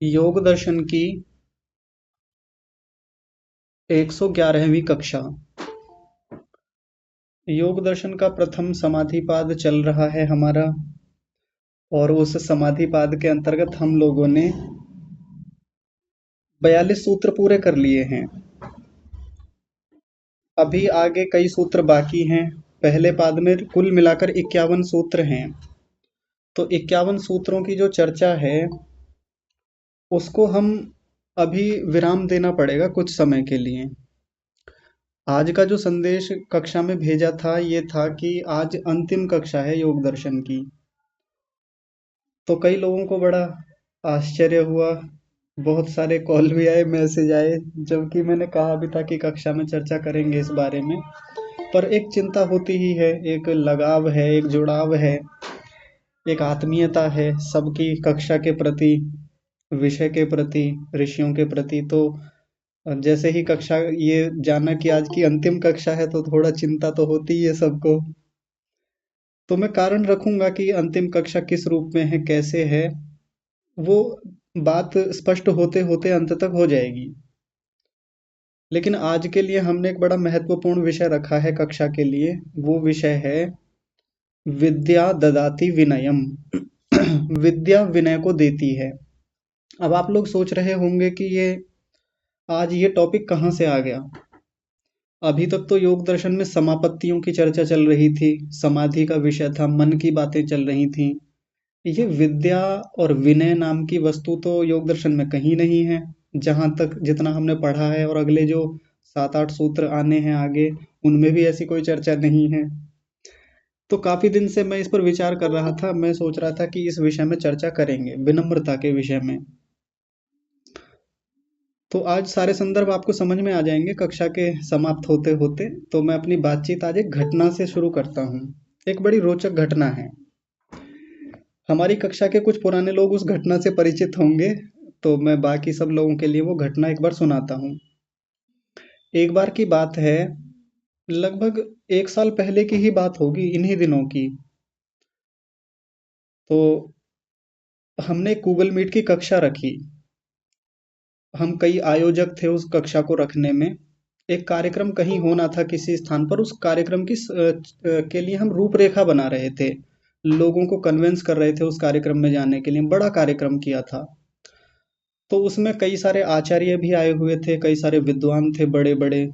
योग दर्शन की 111वीं कक्षा। योग दर्शन का प्रथम समाधिपाद चल रहा है हमारा। और उस समाधिपाद के अंतर्गत हम लोगों ने 42 सूत्र पूरे कर लिए हैं। अभी आगे कई सूत्र बाकी हैं। पहले पाद में कुल मिलाकर 51 सूत्र हैं। तो 51 सूत्रों की जो चर्चा है उसको हम अभी विराम देना पड़ेगा कुछ समय के लिए। आज का जो संदेश कक्षा में भेजा था ये था कि आज अंतिम कक्षा है योग दर्शन की। तो कई लोगों को बड़ा आश्चर्य हुआ। बहुत सारे कॉल भी आए, मैसेज आए, जबकि मैंने कहा भी था कि कक्षा में चर्चा करेंगे इस बारे में। पर एक चिंता होती ही है, एक लगाव है, एक जुड़ाव है, एक आत्मीयता है सबकी कक्षा के प्रति, विषय के प्रति, ऋषियों के प्रति। तो जैसे ही कक्षा ये जाना कि आज की अंतिम कक्षा है तो थोड़ा चिंता तो होती ही है सबको। तो मैं कारण रखूंगा कि अंतिम कक्षा किस रूप में है, कैसे है, वो बात स्पष्ट होते होते अंत तक हो जाएगी। लेकिन आज के लिए हमने एक बड़ा महत्वपूर्ण विषय रखा है कक्षा के लिए। वो विषय है विद्या ददाति विनयम। विद्या विनय को देती है। अब आप लोग सोच रहे होंगे कि ये आज ये टॉपिक कहाँ से आ गया। अभी तक तो योग दर्शन में समापत्तियों की चर्चा चल रही थी, समाधि का विषय था, मन की बातें चल रही थी। ये विद्या और विनय नाम की वस्तु तो योग दर्शन में कहीं नहीं है। जहां तक जितना हमने पढ़ा है, और अगले जो 7-8 सूत्र आने हैं आगे, उनमें भी ऐसी कोई चर्चा नहीं है। तो काफी दिन से मैं इस पर विचार कर रहा था। मैं सोच रहा था कि इस विषय में चर्चा करेंगे, विनम्रता के विषय में। तो आज सारे संदर्भ आपको समझ में आ जाएंगे कक्षा के समाप्त होते होते। तो मैं अपनी बातचीत आज एक घटना से शुरू करता हूँ। एक बड़ी रोचक घटना है। हमारी कक्षा के कुछ पुराने लोग उस घटना से परिचित होंगे। तो मैं बाकी सब लोगों के लिए वो घटना एक बार सुनाता हूँ। एक बार की बात है, लगभग 1 साल पहले की ही बात होगी, इन्हीं दिनों की। तो हमने गूगल मीट की कक्षा रखी। हम कई आयोजक थे उस कक्षा को रखने में। एक कार्यक्रम कहीं होना था किसी स्थान पर। उस कार्यक्रम की के लिए हम रूपरेखा बना रहे थे। लोगों को कन्विंस कर रहे थे उस कार्यक्रम में जाने के लिए। बड़ा कार्यक्रम किया था। तो उसमें कई सारे आचार्य भी आए हुए थे, कई सारे विद्वान थे बड़े बड़े।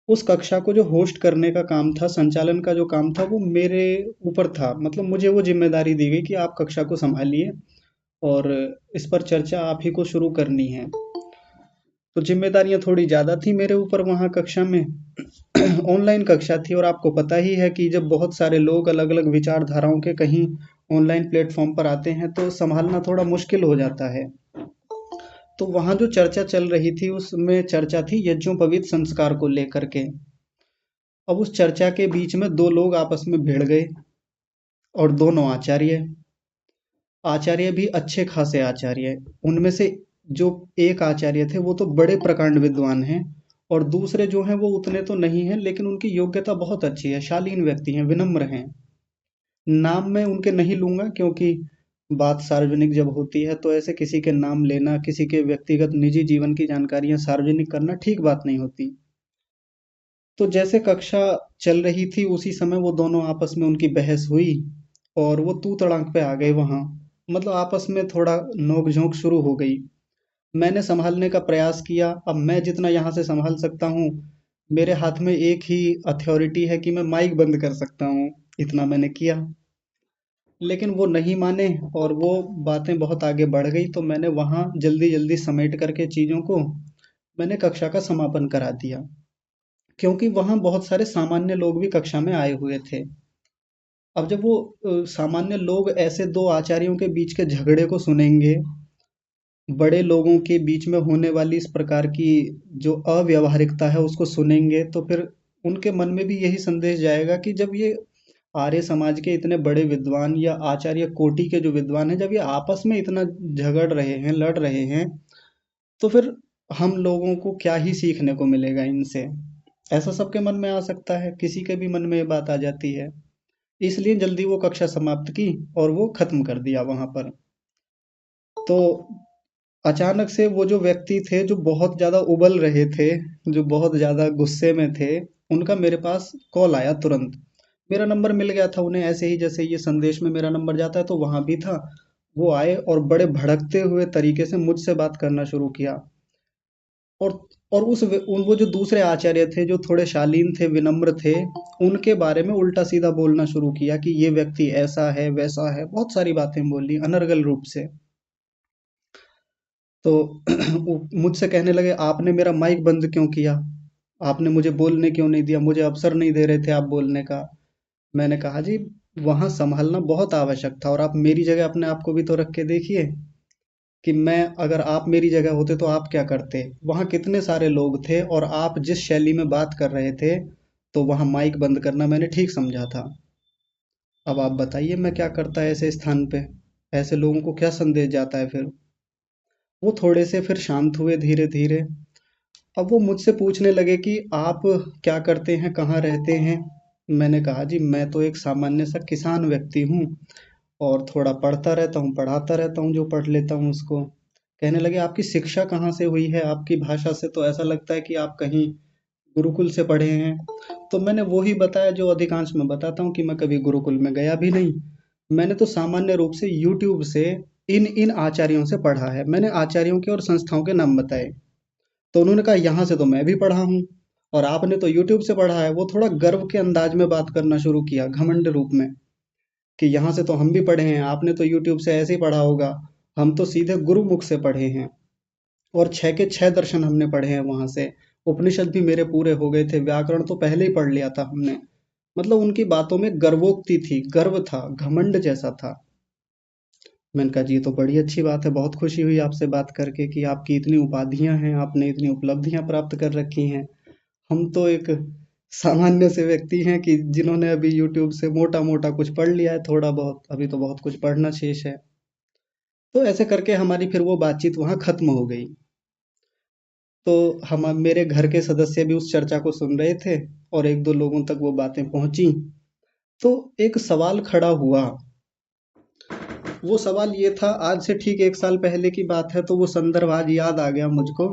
उस कक्षा को जो होस्ट करने का काम था, संचालन का जो काम था, वो मेरे ऊपर था। मतलब मुझे वो जिम्मेदारी दी गई कि आप कक्षा को संभालिए और इस पर चर्चा आप ही को शुरू करनी है। तो जिम्मेदारियां थोड़ी ज़्यादा थी मेरे ऊपर वहाँ कक्षा में। ऑनलाइन कक्षा थी और आपको पता ही है कि जब बहुत सारे लोग अलग अलग विचारधाराओं के कहीं ऑनलाइन प्लेटफॉर्म पर आते हैं तो संभालना थोड़ा मुश्किल हो जाता है। तो वहाँ जो चर्चा चल रही थी उसमें चर्चा थी यज्ञोपवीत संस्कार को लेकर के। अब उस चर्चा के बीच में दो लोग आपस में भिड़ गए, और दोनों आचार्य। आचार्य भी अच्छे खासे आचार्य। उनमें से जो एक आचार्य थे वो तो बड़े प्रकांड विद्वान हैं, और दूसरे जो हैं वो उतने तो नहीं हैं, लेकिन उनकी योग्यता बहुत अच्छी है, शालीन व्यक्ति हैं, विनम्र हैं। नाम मैं उनके नहीं लूंगा, क्योंकि बात सार्वजनिक जब होती है तो ऐसे किसी के नाम लेना, किसी के व्यक्तिगत निजी जीवन की जानकारियां सार्वजनिक करना ठीक बात नहीं होती। तो जैसे कक्षा चल रही थी उसी समय वो दोनों आपस में उनकी बहस हुई, और वो तू तड़ाक पे आ गए वहां। मतलब आपस में थोड़ा नोक झोंक शुरू हो गई। मैंने संभालने का प्रयास किया। अब मैं जितना यहाँ से संभाल सकता हूँ, मेरे हाथ में एक ही अथॉरिटी है कि मैं माइक बंद कर सकता हूँ। इतना मैंने किया, लेकिन वो नहीं माने, और वो बातें बहुत आगे बढ़ गई। तो मैंने वहाँ जल्दी जल्दी समेट करके चीज़ों को मैंने कक्षा का समापन करा दिया, क्योंकि वहाँ बहुत सारे सामान्य लोग भी कक्षा में आए हुए थे। अब जब वो सामान्य लोग ऐसे दो आचार्यों के बीच के झगड़े को सुनेंगे, बड़े लोगों के बीच में होने वाली इस प्रकार की जो अव्यावहारिकता है उसको सुनेंगे, तो फिर उनके मन में भी यही संदेश जाएगा कि जब ये आर्य समाज के इतने बड़े विद्वान या आचार्य कोटि के जो विद्वान हैं, जब ये आपस में इतना झगड़ रहे हैं, लड़ रहे हैं, तो फिर हम लोगों को क्या ही सीखने को मिलेगा इनसे। ऐसा सबके मन में आ सकता है, किसी के भी मन में ये बात आ जाती है। इसलिए जल्दी वो कक्षा समाप्त की और वो खत्म कर दिया वहां पर। तो अचानक से वो जो व्यक्ति थे जो बहुत ज़्यादा उबल रहे थे, जो बहुत ज़्यादा गुस्से में थे, उनका मेरे पास कॉल आया तुरंत। मेरा नंबर मिल गया था उन्हें ऐसे ही, जैसे ये संदेश में मेरा नंबर जाता है तो वहाँ भी था। वो आए और बड़े भड़कते हुए तरीके से मुझसे बात करना शुरू किया। और और वो जो दूसरे आचार्य थे जो थोड़े शालीन थे, विनम्र थे, उनके बारे में उल्टा सीधा बोलना शुरू किया कि ये व्यक्ति ऐसा है वैसा है, बहुत सारी बातें बोली अनर्गल रूप से। तो वो मुझसे कहने लगे, आपने मेरा माइक बंद क्यों किया, आपने मुझे बोलने क्यों नहीं दिया, मुझे अवसर नहीं दे रहे थे आप बोलने का। मैंने कहा, जी वहाँ संभलना बहुत आवश्यक था, और आप मेरी जगह अपने आप को भी तो रख के देखिए कि मैं, अगर आप मेरी जगह होते तो आप क्या करते। वहाँ कितने सारे लोग थे और आप जिस शैली में बात कर रहे थे, तो वहाँ माइक बंद करना मैंने ठीक समझा था। अब आप बताइए मैं क्या करता ऐसे स्थान पे, ऐसे लोगों को क्या संदेश जाता है फिर। वो थोड़े से फिर शांत हुए धीरे धीरे। अब वो मुझसे पूछने लगे कि आप क्या करते हैं, कहाँ रहते हैं। मैंने कहा, जी मैं तो एक सामान्य सा किसान व्यक्ति हूँ, और थोड़ा पढ़ता रहता हूँ, पढ़ाता रहता हूँ जो पढ़ लेता हूँ उसको। कहने लगे, आपकी शिक्षा कहाँ से हुई है, आपकी भाषा से तो ऐसा लगता है कि आप कहीं गुरुकुल से पढ़े हैं। तो मैंने वो ही बताया जो अधिकांश मैं बताता हूँ कि मैं कभी गुरुकुल में गया भी नहीं। मैंने तो सामान्य रूप से यूट्यूब से इन इन आचार्यों से पढ़ा है। मैंने आचार्यों के और संस्थाओं के नाम बताए। तो उन्होंने कहा, यहाँ से तो मैं भी पढ़ा हूँ, और आपने तो यूट्यूब से पढ़ा है। वो थोड़ा गर्व के अंदाज में बात करना शुरू किया, घमंड रूप में, कि यहाँ से तो हम भी पढ़े हैं, आपने तो यूट्यूब से ऐसे ही पढ़ा होगा। हम तो सीधे गुरुमुख से पढ़े हैं, और छह के छह दर्शन हमने पढ़े हैं वहां से। उपनिषद भी मेरे पूरे हो गए थे, व्याकरण तो पहले ही पढ़ लिया था हमने। मतलब उनकी बातों में गर्वोक्ति थी, गर्व था, घमंड जैसा था। मैंने कहा, जी ये तो बड़ी अच्छी बात है, बहुत खुशी हुई आपसे बात करके कि आपकी इतनी उपाधियां हैं, आपने इतनी उपलब्धियां प्राप्त कर रखी हैं। हम तो एक सामान्य से व्यक्ति हैं कि जिन्होंने अभी यूट्यूब से मोटा मोटा कुछ पढ़ लिया है, थोड़ा बहुत, अभी तो बहुत कुछ पढ़ना शेष है। तो ऐसे करके हमारी फिर वो बातचीत वहाँ खत्म हो गई। तो हम, मेरे घर के सदस्य भी उस चर्चा को सुन रहे थे, और एक दो लोगों तक वो बातें पहुंची। तो एक सवाल खड़ा हुआ। वो सवाल ये था, आज से ठीक 1 साल पहले की बात है, तो वो संदर्भ आज याद आ गया मुझको।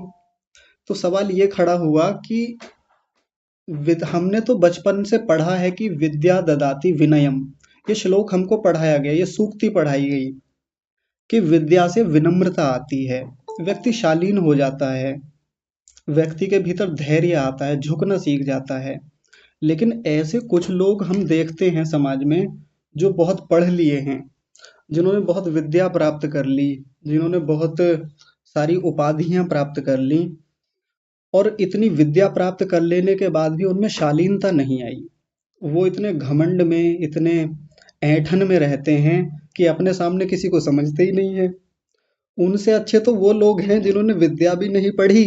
तो सवाल ये खड़ा हुआ कि हमने तो बचपन से पढ़ा है कि विद्या ददाति विनयम। ये श्लोक हमको पढ़ाया गया, ये सूक्ति पढ़ाई गई कि विद्या से विनम्रता आती है, व्यक्ति शालीन हो जाता है, व्यक्ति के भीतर धैर्य आता है, झुकना सीख जाता है। लेकिन ऐसे कुछ लोग हम देखते हैं समाज में, जो बहुत पढ़ लिए हैं, जिन्होंने बहुत विद्या प्राप्त कर ली, जिन्होंने बहुत सारी उपाधियां प्राप्त कर ली, और इतनी विद्या प्राप्त कर लेने के बाद भी उनमें शालीनता नहीं आई। वो इतने घमंड में, इतने ऐंठन में रहते हैं कि अपने सामने किसी को समझते ही नहीं है। उनसे अच्छे तो वो लोग हैं जिन्होंने विद्या भी नहीं पढ़ी,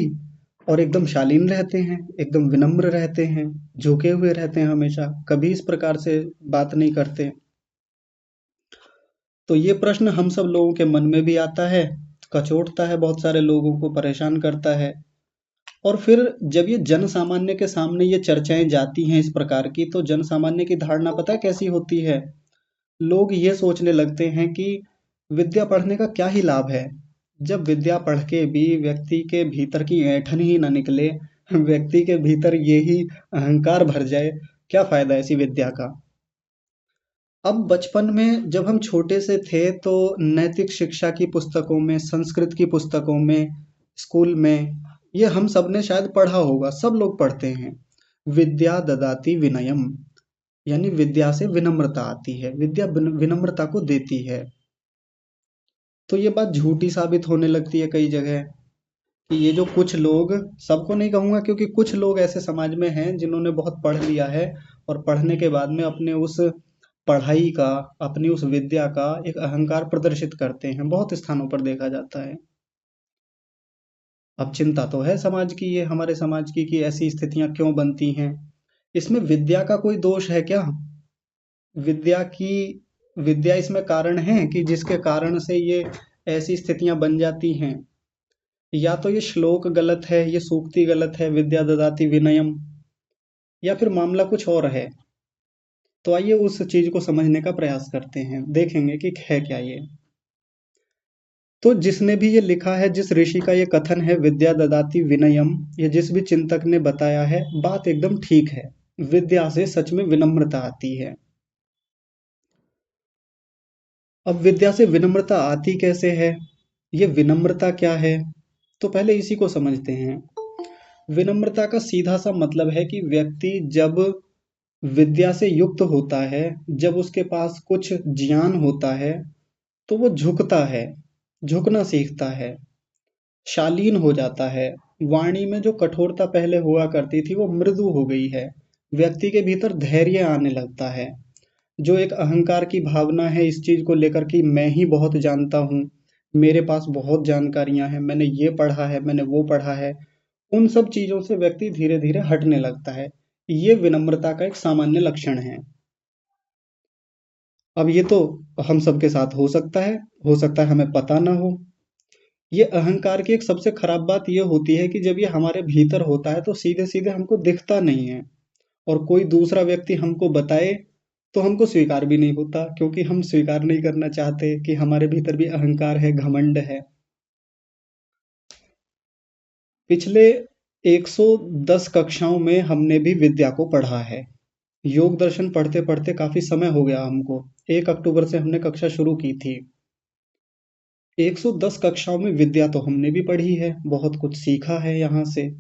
और एकदम शालीन रहते हैं, एकदम विनम्र रहते हैं, झुके हुए रहते हैं, हमेशा कभी इस प्रकार से बात नहीं करते। तो ये प्रश्न हम सब लोगों के मन में भी आता है, कचोटता है, बहुत सारे लोगों को परेशान करता है। और फिर जब ये जन सामान्य के सामने ये चर्चाएं जाती हैं इस प्रकार की, तो जन सामान्य की धारणा पता है कैसी होती है। लोग ये सोचने लगते हैं कि विद्या पढ़ने का क्या ही लाभ है, जब विद्या पढ़ के भी व्यक्ति के भीतर की ऐंठन ही ना निकले, व्यक्ति के भीतर ये ही अहंकार भर जाए, क्या फायदा ऐसी विद्या का। अब बचपन में जब हम छोटे से थे, तो नैतिक शिक्षा की पुस्तकों में, संस्कृत की पुस्तकों में, स्कूल में, ये हम सब ने शायद पढ़ा होगा, सब लोग पढ़ते हैं, विद्या ददाति विनयम, यानी विद्या से विनम्रता आती है, विद्या विनम्रता को देती है। तो ये बात झूठी साबित होने लगती है कई जगह, कि ये जो कुछ लोग, सबको नहीं कहूंगा क्योंकि कुछ लोग ऐसे समाज में हैं जिन्होंने बहुत पढ़ लिया है, और पढ़ने के बाद में अपने उस पढ़ाई का, अपनी उस विद्या का एक अहंकार प्रदर्शित करते हैं, बहुत स्थानों पर देखा जाता है। अब चिंता तो है समाज की, ये हमारे समाज की, कि ऐसी स्थितियां क्यों बनती हैं। इसमें विद्या का कोई दोष है क्या? विद्या की, विद्या इसमें कारण है कि जिसके कारण से ये ऐसी स्थितियां बन जाती हैं, या तो ये श्लोक गलत है, ये सूक्ति गलत है, विद्या ददाति विनयम, या फिर मामला कुछ और है। तो आइए उस चीज को समझने का प्रयास करते हैं, देखेंगे कि है क्या ये। तो जिसने भी ये लिखा है, जिस ऋषि का ये कथन है, विद्या ददाति विनयम, ये जिस भी चिंतक ने बताया है, बात एकदम ठीक है। विद्या से सच में विनम्रता आती है। अब विद्या से विनम्रता आती कैसे है? ये विनम्रता क्या है? तो पहले इसी को समझते हैं। विनम्रता का सीधा सा मतलब है कि व्यक्ति जब विद्या से युक्त होता है, जब उसके पास कुछ ज्ञान होता है, तो वो झुकता है, झुकना सीखता है, शालीन हो जाता है। वाणी में जो कठोरता पहले हुआ करती थी वो मृदु हो गई है। व्यक्ति के भीतर धैर्य आने लगता है। जो एक अहंकार की भावना है इस चीज को लेकर कि मैं ही बहुत जानता हूँ, मेरे पास बहुत जानकारियां हैं, मैंने ये पढ़ा है, मैंने वो पढ़ा है, उन सब चीजों से व्यक्ति धीरे धीरे हटने लगता है। ये विनम्रता का एक सामान्य लक्षण है। अब ये तो हम सबके साथ हो सकता है हमें पता ना हो। ये अहंकार की एक सबसे खराब बात ये होती है कि जब ये हमारे भीतर होता है तो सीधे सीधे हमको दिखता नहीं है, और कोई दूसरा व्यक्ति हमको बताए तो हमको स्वीकार भी नहीं होता, क्योंकि हम स्वीकार नहीं करना चाहते कि हमारे भीतर भी अहंकार है, घमंड है। पिछले 110 कक्षाओं में हमने भी विद्या को पढ़ा है। योग दर्शन पढ़ते पढ़ते काफी समय हो गया हमको। 1 अक्टूबर से हमने कक्षा शुरू की थी। 110 कक्षाओं में विद्या तो हमने भी पढ़ी है, बहुत कुछ सीखा है यहाँ से।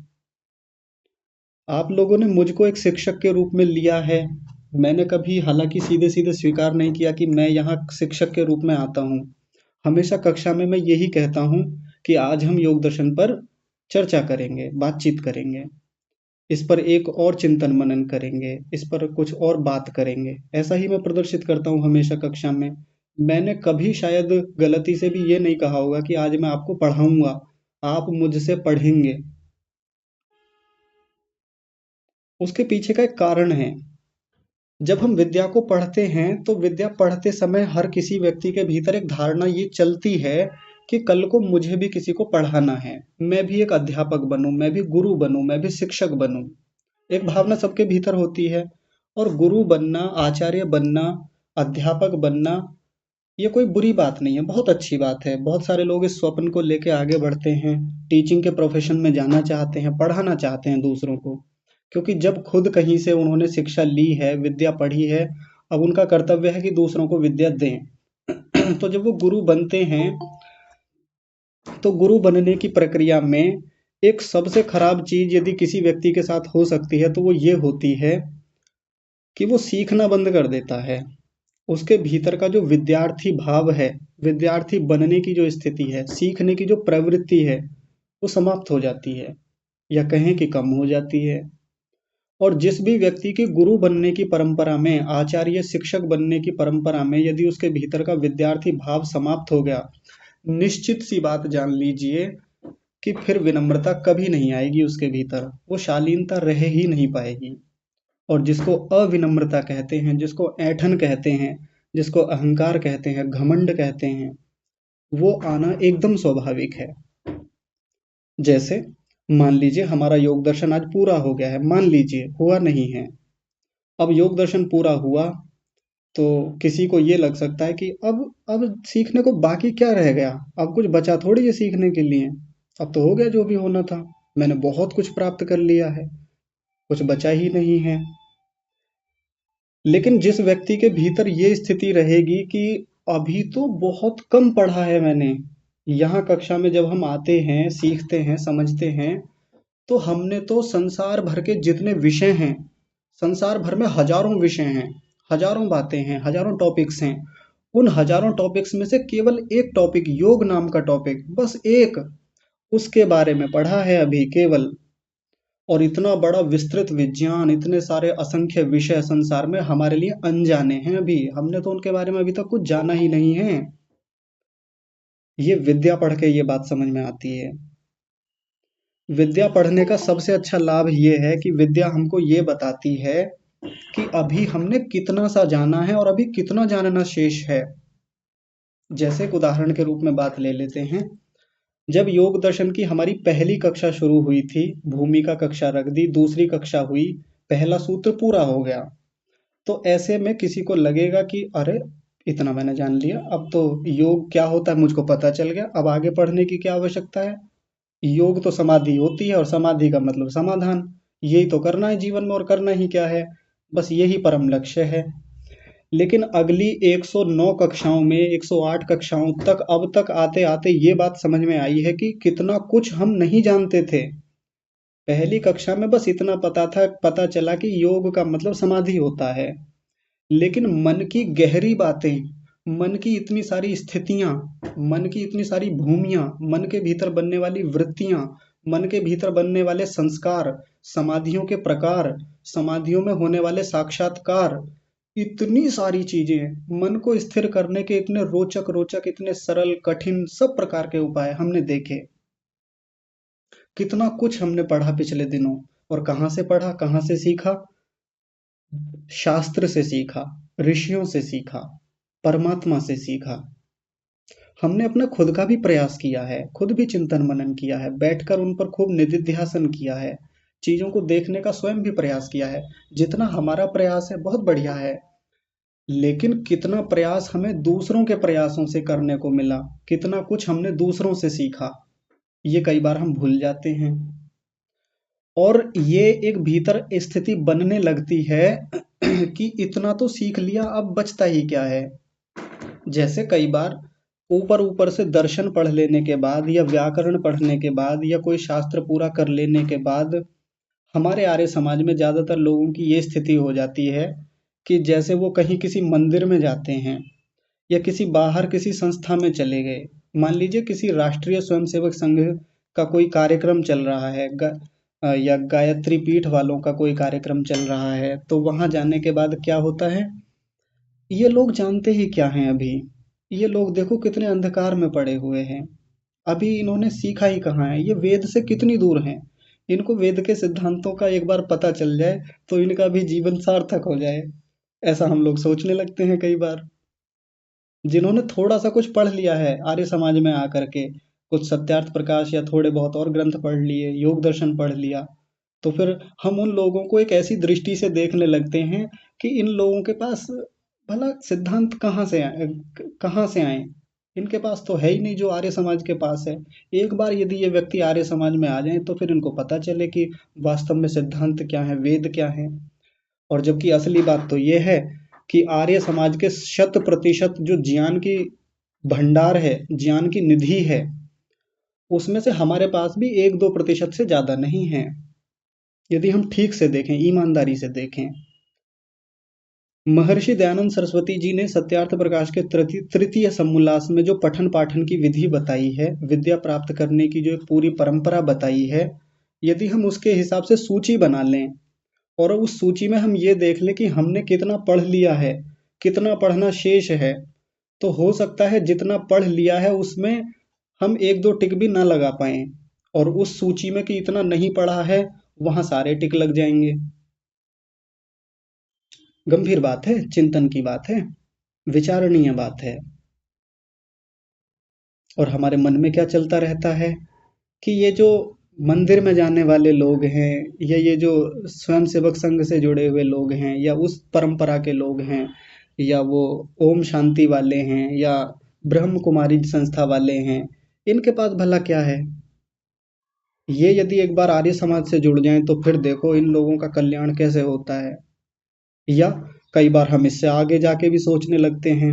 आप लोगों ने मुझको एक शिक्षक के रूप में लिया है। मैंने कभी हालांकि सीधे सीधे स्वीकार नहीं किया कि मैं यहाँ शिक्षक के रूप में आता हूँ। हमेशा कक्षा में मैं यही कहता हूँ कि आज हम योग दर्शन पर चर्चा करेंगे, बातचीत करेंगे, इस पर एक और चिंतन मनन करेंगे, इस पर कुछ और बात करेंगे। ऐसा ही मैं प्रदर्शित करता हूँ हमेशा कक्षा में। मैंने कभी शायद गलती से भी ये नहीं कहा होगा कि आज मैं आपको पढ़ाऊंगा, आप मुझसे पढ़ेंगे। उसके पीछे का एक कारण है। जब हम विद्या को पढ़ते हैं तो विद्या पढ़ते समय हर किसी व्यक्ति के भीतर एक धारणा ये चलती है कि कल को मुझे भी किसी को पढ़ाना है, मैं भी एक अध्यापक बनूं, मैं भी गुरु बनूं, मैं भी शिक्षक बनूं। एक भावना सबके भीतर होती है। और गुरु बनना, आचार्य बनना, अध्यापक बनना, ये कोई बुरी बात नहीं है, बहुत अच्छी बात है। बहुत सारे लोग इस स्वप्न को लेके आगे बढ़ते हैं, टीचिंग के प्रोफेशन में जाना चाहते हैं, पढ़ाना चाहते हैं दूसरों को, क्योंकि जब खुद कहीं से उन्होंने शिक्षा ली है, विद्या पढ़ी है, अब उनका कर्तव्य है कि दूसरों को विद्या दें। तो जब वो गुरु बनते हैं, तो गुरु बनने की प्रक्रिया में एक सबसे खराब चीज यदि किसी व्यक्ति के साथ हो सकती है तो वो ये होती है कि वो सीखना बंद कर देता है। उसके भीतर का जो विद्यार्थी भाव है, विद्यार्थी बनने की जो स्थिति है, सीखने की जो प्रवृत्ति है, वो समाप्त हो जाती है, या कहें कि कम हो जाती है। और जिस भी व्यक्ति की गुरु बनने की परंपरा में, आचार्य शिक्षक बनने की परंपरा में यदि उसके भीतर का विद्यार्थी भाव समाप्त हो गया, निश्चित सी बात जान लीजिए कि फिर विनम्रता कभी नहीं आएगी उसके भीतर, वो शालीनता रह ही नहीं पाएगी। और जिसको अविनम्रता कहते हैं, जिसको ऐंठन कहते हैं, जिसको अहंकार कहते हैं, घमंड कहते हैं, वो आना एकदम स्वाभाविक है। जैसे मान लीजिए हमारा योग दर्शन आज पूरा हो गया है, मान लीजिए हुआ नहीं है। अब योग दर्शन पूरा हुआ तो किसी को ये लग सकता है कि अब सीखने को बाकी क्या रह गया, अब कुछ बचा थोड़ी है सीखने के लिए, अब तो हो गया जो भी होना था, मैंने बहुत कुछ प्राप्त कर लिया है, कुछ बचा ही नहीं है। लेकिन जिस व्यक्ति के भीतर ये स्थिति रहेगी कि अभी तो बहुत कम पढ़ा है मैंने, यहाँ कक्षा में जब हम आते हैं, सीखते हैं, समझते हैं, तो हमने तो संसार भर के जितने विषय हैं, संसार भर में हजारों विषय हैं, हजारों बातें हैं, हजारों टॉपिक्स हैं, उन हजारों टॉपिक्स में से केवल एक टॉपिक, योग नाम का टॉपिक, बस एक, उसके बारे में पढ़ा है अभी केवल। और इतना बड़ा विस्तृत विज्ञान, इतने सारे असंख्य विषय संसार में हमारे लिए अनजाने हैं, अभी हमने तो उनके बारे में अभी तक कुछ जाना ही नहीं है। ये विद्या पढ़ के ये बात समझ में आती है। विद्या पढ़ने का सबसे अच्छा लाभ ये है कि विद्या हमको ये बताती है कि अभी हमने कितना सा जाना है और अभी कितना जानना शेष है। जैसे एक उदाहरण के रूप में बात ले लेते हैं। जब योग दर्शन की हमारी पहली कक्षा शुरू हुई थी, भूमिका कक्षा रख दी, दूसरी कक्षा हुई, पहला सूत्र पूरा हो गया, तो ऐसे में किसी को लगेगा कि अरे इतना मैंने जान लिया। अब तो योग क्या होता है मुझको पता चल गया। अब आगे पढ़ने की क्या आवश्यकता है? योग तो समाधि होती है, और समाधि का मतलब समाधान। यही तो करना है जीवन में, और करना ही क्या है? बस यही परम लक्ष्य है। लेकिन अगली 109 कक्षाओं में, 108 कक्षाओं तक, अब तक आते आते ये बात समझ में आई है कि कितना कुछ हम नहीं जानते थे। पहली कक्षा में बस इतना पता चला कि योग का मतलब समाधि होता है। लेकिन मन की गहरी बातें, मन की इतनी सारी स्थितियां, मन की इतनी सारी भूमियां, मन के भीतर बनने वाली वृत्तियां, मन के भीतर बनने वाले संस्कार, समाधियों के प्रकार, समाधियों में होने वाले साक्षात्कार, इतनी सारी चीजें, मन को स्थिर करने के इतने रोचक रोचक, इतने सरल कठिन सब प्रकार के उपाय हमने देखे। कितना कुछ हमने पढ़ा पिछले दिनों। और कहाँ से पढ़ा, कहाँ से सीखा? शास्त्र से सीखा, ऋषियों से सीखा, परमात्मा से सीखा। हमने अपना खुद का भी प्रयास किया है, खुद भी चिंतन मनन किया है, बैठकर उन पर खूब निधिध्यासन किया है, चीजों को देखने का स्वयं भी प्रयास किया है। जितना हमारा प्रयास है बहुत बढ़िया है, लेकिन कितना प्रयास हमें दूसरों के प्रयासों से करने को मिला, कितना कुछ हमने दूसरों से सीखा, ये कई बार हम भूल जाते हैं। और ये एक भीतर स्थिति बनने लगती है कि इतना तो सीख लिया, अब बचता ही क्या है। जैसे कई बार ऊपर ऊपर से दर्शन पढ़ लेने के बाद, या व्याकरण पढ़ने के बाद, या कोई शास्त्र पूरा कर लेने के बाद, हमारे आर्य समाज में ज्यादातर लोगों की ये स्थिति हो जाती है कि जैसे वो कहीं किसी मंदिर में जाते हैं, या किसी बाहर किसी संस्था में चले गए। मान लीजिए किसी राष्ट्रीय स्वयंसेवक संघ का कोई कार्यक्रम चल रहा है, या गायत्री पीठ वालों का कोई कार्यक्रम चल रहा है, तो वहां जाने के बाद क्या होता है? ये लोग जानते ही क्या हैं अभी? ये लोग देखो कितने अंधकार में पड़े हुए हैं। अभी इन्होंने सीखा ही कहाँ है, ये वेद से कितनी दूर हैं। इनको वेद के सिद्धांतों का एक बार पता चल जाए तो इनका भी जीवन सार्थक हो जाए, ऐसा हम लोग सोचने लगते हैं कई बार। जिन्होंने थोड़ा सा कुछ पढ़ लिया है आर्य समाज में आकर के, कुछ सत्यार्थ प्रकाश या थोड़े बहुत और ग्रंथ पढ़ लिए, योग दर्शन पढ़ लिया, तो फिर हम उन लोगों को एक ऐसी दृष्टि से देखने लगते हैं कि इन लोगों के पास भला सिद्धांत कहाँ से आए? इनके पास तो है ही नहीं जो आर्य समाज के पास है। एक बार यदि ये व्यक्ति आर्य समाज में आ जाए तो फिर इनको पता चले कि वास्तव में सिद्धांत क्या है, वेद क्या है। और जबकि असली बात तो ये है कि आर्य समाज के 100% जो ज्ञान की भंडार है, ज्ञान की निधि है, उसमें से हमारे पास भी 1-2% से ज्यादा नहीं है, यदि हम ठीक से देखें, ईमानदारी से देखें। महर्षि दयानंद सरस्वती जी ने सत्यार्थ प्रकाश के तृतीय समोल्लास में जो पठन पाठन की विधि बताई है, विद्या प्राप्त करने की जो एक पूरी परंपरा बताई है, यदि हम उसके हिसाब से सूची बना लें, और उस सूची में हम ये देख लें कि हमने कितना पढ़ लिया है, कितना पढ़ना शेष है, तो हो सकता है जितना पढ़ लिया है उसमें हम एक दो टिक भी ना लगा पाए, और उस सूची में कि इतना नहीं पढ़ा है वहां सारे टिक लग जाएंगे। गंभीर बात है, चिंतन की बात है, विचारणीय बात है। और हमारे मन में क्या चलता रहता है कि ये जो मंदिर में जाने वाले लोग हैं, या ये जो स्वयं सेवक संघ से जुड़े हुए लोग हैं, या उस परंपरा के लोग हैं, या वो ओम शांति वाले हैं, या ब्रह्म कुमारी संस्था वाले हैं, इनके पास भला क्या है? ये यदि एक बार आर्य समाज से जुड़ जाएं तो फिर देखो इन लोगों का कल्याण कैसे होता है। या कई बार हम इससे आगे जाके भी सोचने लगते हैं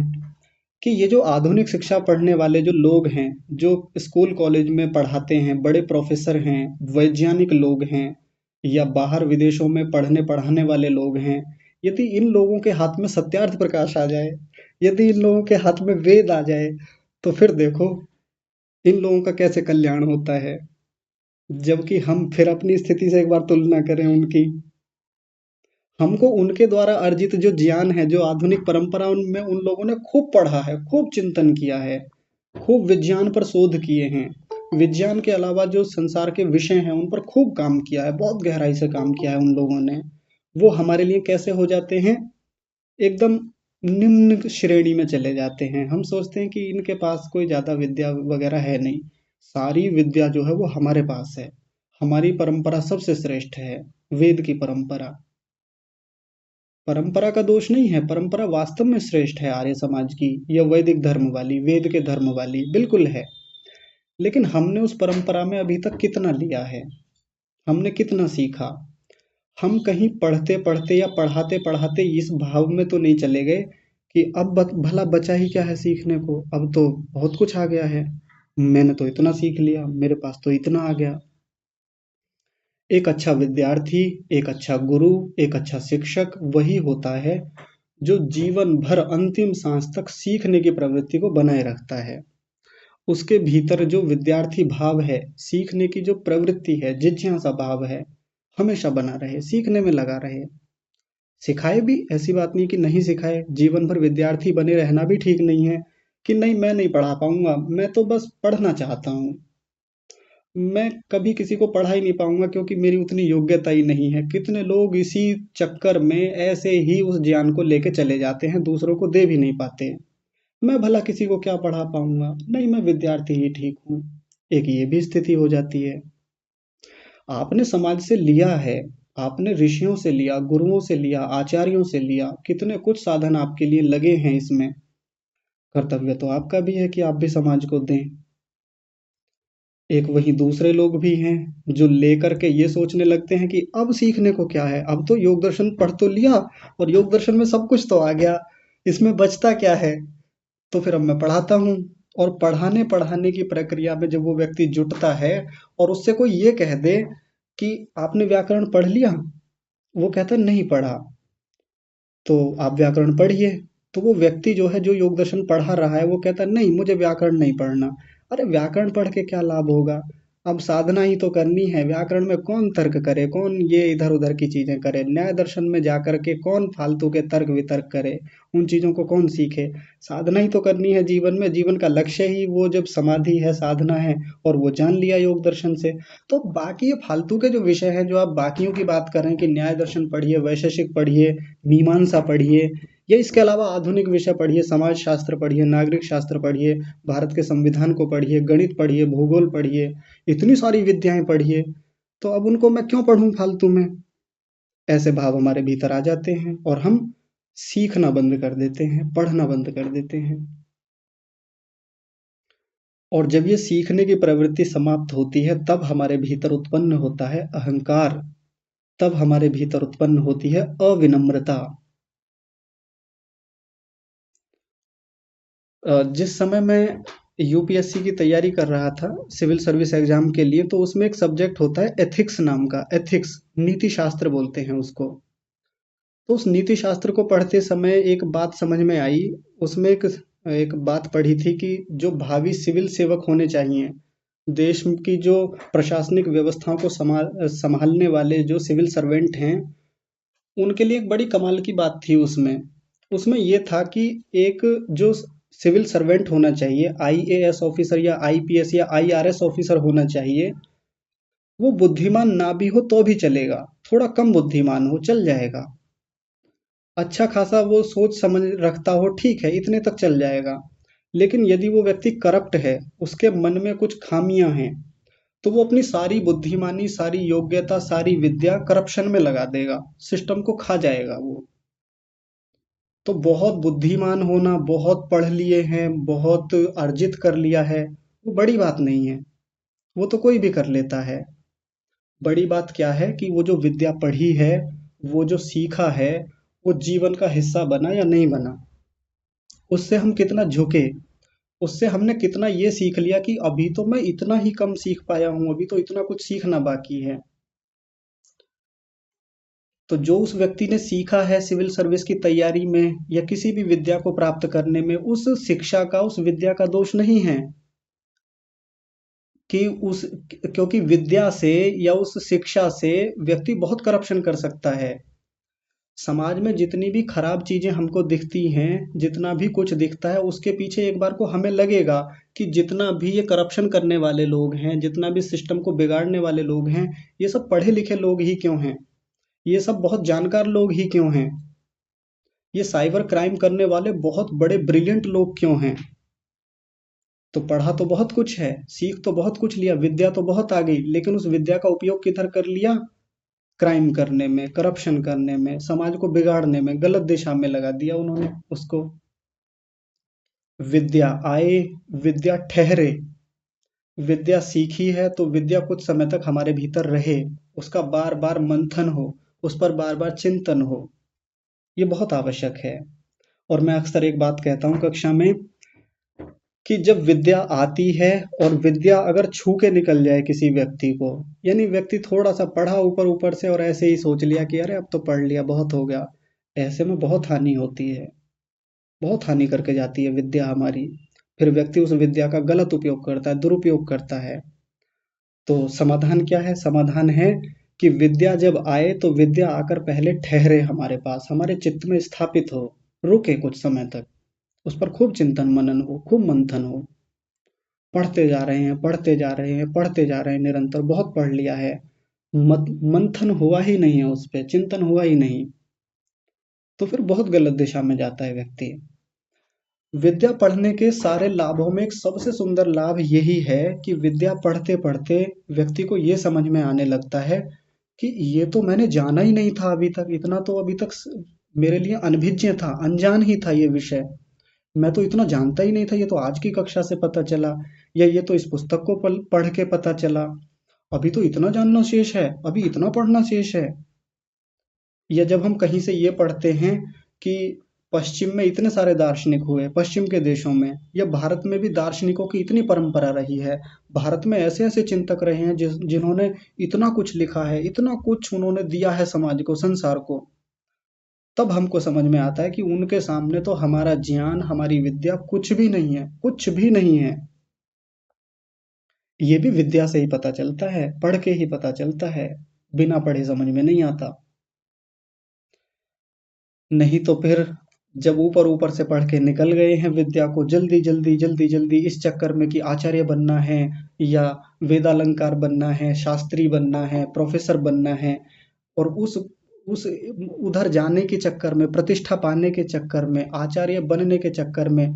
कि ये जो आधुनिक शिक्षा पढ़ने वाले जो लोग हैं, जो स्कूल कॉलेज में पढ़ाते हैं, बड़े प्रोफेसर हैं, वैज्ञानिक लोग हैं, या बाहर विदेशों में पढ़ने पढ़ाने वाले लोग हैं, यदि इन लोगों के हाथ में सत्यार्थ प्रकाश आ जाए, यदि इन लोगों के हाथ में वेद आ जाए, तो फिर देखो इन लोगों का कैसे कल्याण होता है। जबकि हम फिर अपनी स्थिति से एक बार तुलना करें उनकी, हमको उनके द्वारा अर्जित जो ज्ञान है, जो आधुनिक परंपरा में उन लोगों ने खूब पढ़ा है, खूब चिंतन किया है, खूब विज्ञान पर शोध किए हैं, विज्ञान के अलावा जो संसार के विषय हैं उन पर खूब काम किया है, बहुत गहराई से काम किया है उन लोगों ने। वो हमारे लिए कैसे हो जाते हैं? एकदम निम्न श्रेणी में चले जाते हैं। हम सोचते हैं कि इनके पास कोई ज्यादा विद्या वगैरह है नहीं। सारी विद्या जो है वो हमारे पास है। हमारी परंपरा सबसे श्रेष्ठ है, वेद की परंपरा। परंपरा का दोष नहीं है, परंपरा वास्तव में श्रेष्ठ है आर्य समाज की, या वैदिक धर्म वाली, वेद के धर्म वाली बिल्कुल है। लेकिन हमने उस परंपरा में अभी तक कितना लिया है, हमने कितना सीखा? हम कहीं पढ़ते पढ़ते या पढ़ाते पढ़ाते इस भाव में तो नहीं चले गए कि अब भला बचा ही क्या है सीखने को, अब तो बहुत कुछ आ गया है, मैंने तो इतना सीख लिया, मेरे पास तो इतना आ गया। एक अच्छा विद्यार्थी, एक अच्छा गुरु, एक अच्छा शिक्षक वही होता है जो जीवन भर अंतिम सांस तक सीखने की प्रवृत्ति को बनाए रखता है। उसके भीतर जो विद्यार्थी भाव है, सीखने की जो प्रवृत्ति है, जिज्ञासा भाव है, हमेशा बना रहे, सीखने में लगा रहे। सिखाए भी, ऐसी बात नहीं कि नहीं सिखाए, जीवन भर विद्यार्थी बने रहना भी ठीक नहीं है कि नहीं मैं नहीं पढ़ा पाऊंगा, मैं तो बस पढ़ना चाहता हूँ, मैं कभी किसी को पढ़ा ही नहीं पाऊंगा क्योंकि मेरी उतनी योग्यता ही नहीं है। कितने लोग इसी चक्कर में ऐसे ही उस ज्ञान को लेके चले जाते हैं, दूसरों को दे भी नहीं पाते। मैं भला किसी को क्या पढ़ा पाऊंगा, नहीं मैं विद्यार्थी ही ठीक हूँ, एक ये भी स्थिति हो जाती है। आपने समाज से लिया है, आपने ऋषियों से लिया, गुरुओं से लिया, आचार्यों से लिया, कितने कुछ साधन आपके लिए लगे हैं इसमें, कर्तव्य तो आपका भी है कि आप भी समाज को दें। एक वही दूसरे लोग भी हैं जो लेकर के ये सोचने लगते हैं कि अब सीखने को क्या है, अब तो योग दर्शन पढ़ तो लिया और योग दर्शन में सब कुछ तो आ गया, इसमें बचता क्या है, तो फिर अब मैं पढ़ाता हूँ। और पढ़ाने पढ़ाने की प्रक्रिया में जब वो व्यक्ति जुटता है और उससे कोई ये कह दे कि आपने व्याकरण पढ़ लिया, वो कहता है नहीं पढ़ा, तो आप व्याकरण पढ़िए। तो वो व्यक्ति जो है, जो योग दर्शन पढ़ा रहा है, वो कहता है नहीं मुझे व्याकरण नहीं पढ़ना। अरे व्याकरण पढ़ के क्या लाभ होगा, अब साधना ही तो करनी है, व्याकरण में कौन तर्क करे, कौन ये इधर उधर की चीजें करे, न्याय दर्शन में जाकर के कौन फालतू के तर्क वितर्क करे, उन चीजों को कौन सीखे। साधना ही तो करनी है जीवन में, जीवन का लक्ष्य ही वो जब समाधि है, साधना है, और वो जान लिया योग दर्शन से। तो बाकी ये फालतू के जो विषय हैं, जो आप बाकियों की बात कर रहे हैं कि न्याय दर्शन पढ़िए, वैशेषिक पढ़िए, मीमांसा पढ़िए, या इसके अलावा आधुनिक विषय पढ़िए, समाज शास्त्र पढ़िए, नागरिक शास्त्र पढ़िए, भारत के संविधान को पढ़िए, गणित पढ़िए, भूगोल पढ़िए, इतनी सारी विद्याएं पढ़िए, तो अब उनको मैं क्यों पढूं फालतू में। ऐसे भाव हमारे भीतर आ जाते हैं और हम सीखना बंद कर देते हैं, पढ़ना बंद कर देते हैं। और जब ये सीखने की प्रवृत्ति समाप्त होती है, तब हमारे भीतर उत्पन्न होता है अहंकार, तब हमारे भीतर उत्पन्न होती है अविनम्रता। जिस समय मैं यूपीएससी की तैयारी कर रहा था सिविल सर्विस एग्जाम के लिए, तो उसमें एक सब्जेक्ट होता है एथिक्स नाम का, एथिक्स नीति शास्त्र बोलते हैं उसको। तो उस नीति शास्त्र को पढ़ते समय एक बात समझ में आई, उसमें एक एक बात पढ़ी थी कि जो भावी सिविल सेवक होने चाहिए, देश की जो प्रशासनिक व्यवस्थाओं को संभालने वाले जो सिविल सर्वेंट हैं, उनके लिए एक बड़ी कमाल की बात थी उसमें। उसमें ये था कि एक जो सिविल सर्वेंट होना चाहिए, आईएएस ऑफिसर या आईपीएस या आईआरएस ऑफिसर होना चाहिए, वो बुद्धिमान ना भी हो तो भी चलेगा, थोड़ा कम बुद्धिमान हो चल जाएगा, अच्छा खासा वो सोच समझ रखता हो, ठीक है इतने तक चल जाएगा। लेकिन यदि वो व्यक्ति करप्ट है, उसके मन में कुछ खामियां हैं, तो वो अपनी सारी बुद्धिमानी, सारी योग्यता, सारी विद्या करप्शन में लगा देगा, सिस्टम को खा जाएगा वो। तो बहुत बुद्धिमान होना, बहुत पढ़ लिए हैं, बहुत अर्जित कर लिया है, वो बड़ी बात नहीं है, वो तो कोई भी कर लेता है। बड़ी बात क्या है कि वो जो विद्या पढ़ी है, वो जो सीखा है, वो जीवन का हिस्सा बना या नहीं बना, उससे हम कितना झुके, उससे हमने कितना ये सीख लिया कि अभी तो मैं इतना ही कम सीख पाया हूँ, अभी तो इतना कुछ सीखना बाकी है। तो जो उस व्यक्ति ने सीखा है सिविल सर्विस की तैयारी में या किसी भी विद्या को प्राप्त करने में, उस शिक्षा का, उस विद्या का दोष नहीं है कि उस, क्योंकि विद्या से या उस शिक्षा से व्यक्ति बहुत करप्शन कर सकता है। समाज में जितनी भी खराब चीजें हमको दिखती हैं, जितना भी कुछ दिखता है, उसके पीछे एक बार को हमें लगेगा कि जितना भी ये करप्शन करने वाले लोग हैं, जितना भी सिस्टम को बिगाड़ने वाले लोग हैं, ये सब पढ़े लिखे लोग ही क्यों हैं, ये सब बहुत जानकार लोग ही क्यों हैं, ये साइबर क्राइम करने वाले बहुत बड़े ब्रिलियंट लोग क्यों हैं। तो पढ़ा तो बहुत कुछ है, सीख तो बहुत कुछ लिया, विद्या तो बहुत आ गई, लेकिन उस विद्या का उपयोग किधर कर लिया, क्राइम करने में, करप्शन करने में, समाज को बिगाड़ने में, गलत दिशा में लगा दिया उन्होंने उसको। विद्या आए, विद्या ठहरे। विद्या सीखी है तो विद्या कुछ समय तक हमारे भीतर रहे, उसका बार बार मंथन हो, उस पर बार बार चिंतन हो, ये बहुत आवश्यक है। और मैं अक्सर एक बात कहता हूँ कक्षा में कि जब विद्या आती है और विद्या अगर छू के निकल जाए किसी व्यक्ति को, यानी व्यक्ति थोड़ा सा पढ़ा ऊपर ऊपर से और ऐसे ही सोच लिया कि अरे अब तो पढ़ लिया बहुत हो गया, ऐसे में बहुत हानि होती है, बहुत हानि करके जाती है विद्या हमारी। फिर व्यक्ति उस विद्या का गलत उपयोग करता है, दुरुपयोग करता है। तो समाधान क्या है? समाधान है कि विद्या जब आए तो विद्या आकर पहले ठहरे हमारे पास, हमारे चित्त में स्थापित हो, रुके कुछ समय तक, उस पर खूब चिंतन मनन हो, खूब मंथन हो। पढ़ते जा रहे हैं, पढ़ते जा रहे हैं, पढ़ते जा रहे हैं निरंतर, बहुत पढ़ लिया है, मंथन हुआ ही नहीं है, उस पे चिंतन हुआ ही नहीं, तो फिर बहुत गलत दिशा में जाता है व्यक्ति। विद्या पढ़ने के सारे लाभों में एक सबसे सुंदर लाभ यही है कि विद्या पढ़ते पढ़ते व्यक्ति को ये समझ में आने लगता है कि ये तो मैंने जाना ही नहीं था अभी तक, इतना तो अभी तक मेरे लिए अनभिज्ञ था, अनजान ही था ये विषय, मैं तो इतना जानता ही नहीं था, ये तो आज की कक्षा से पता चला, या ये तो इस पुस्तक को पढ़ के पता चला, अभी तो इतना जानना शेष है, अभी इतना पढ़ना शेष है। या जब हम कहीं से ये पढ़ते हैं कि पश्चिम में इतने सारे दार्शनिक हुए, पश्चिम के देशों में, या भारत में भी दार्शनिकों की इतनी परंपरा रही है, भारत में ऐसे ऐसे चिंतक रहे हैं जिन्होंने इतना कुछ लिखा है, इतना कुछ उन्होंने दिया है समाज को, संसार को, तब हमको समझ में आता है कि उनके सामने तो हमारा ज्ञान, हमारी विद्या कुछ भी नहीं है, कुछ भी नहीं है। ये भी विद्या से ही पता चलता है, पढ़ के ही पता चलता है, बिना पढ़े समझ में नहीं आता। नहीं तो फिर जब ऊपर ऊपर से पढ़ के निकल गए हैं विद्या को, जल्दी जल्दी जल्दी जल्दी इस चक्कर में कि आचार्य बनना है, या वेदालंकार बनना है, शास्त्री बनना है, प्रोफेसर बनना है, और उस उधर जाने के चक्कर में, प्रतिष्ठा पाने के चक्कर में, आचार्य बनने के चक्कर में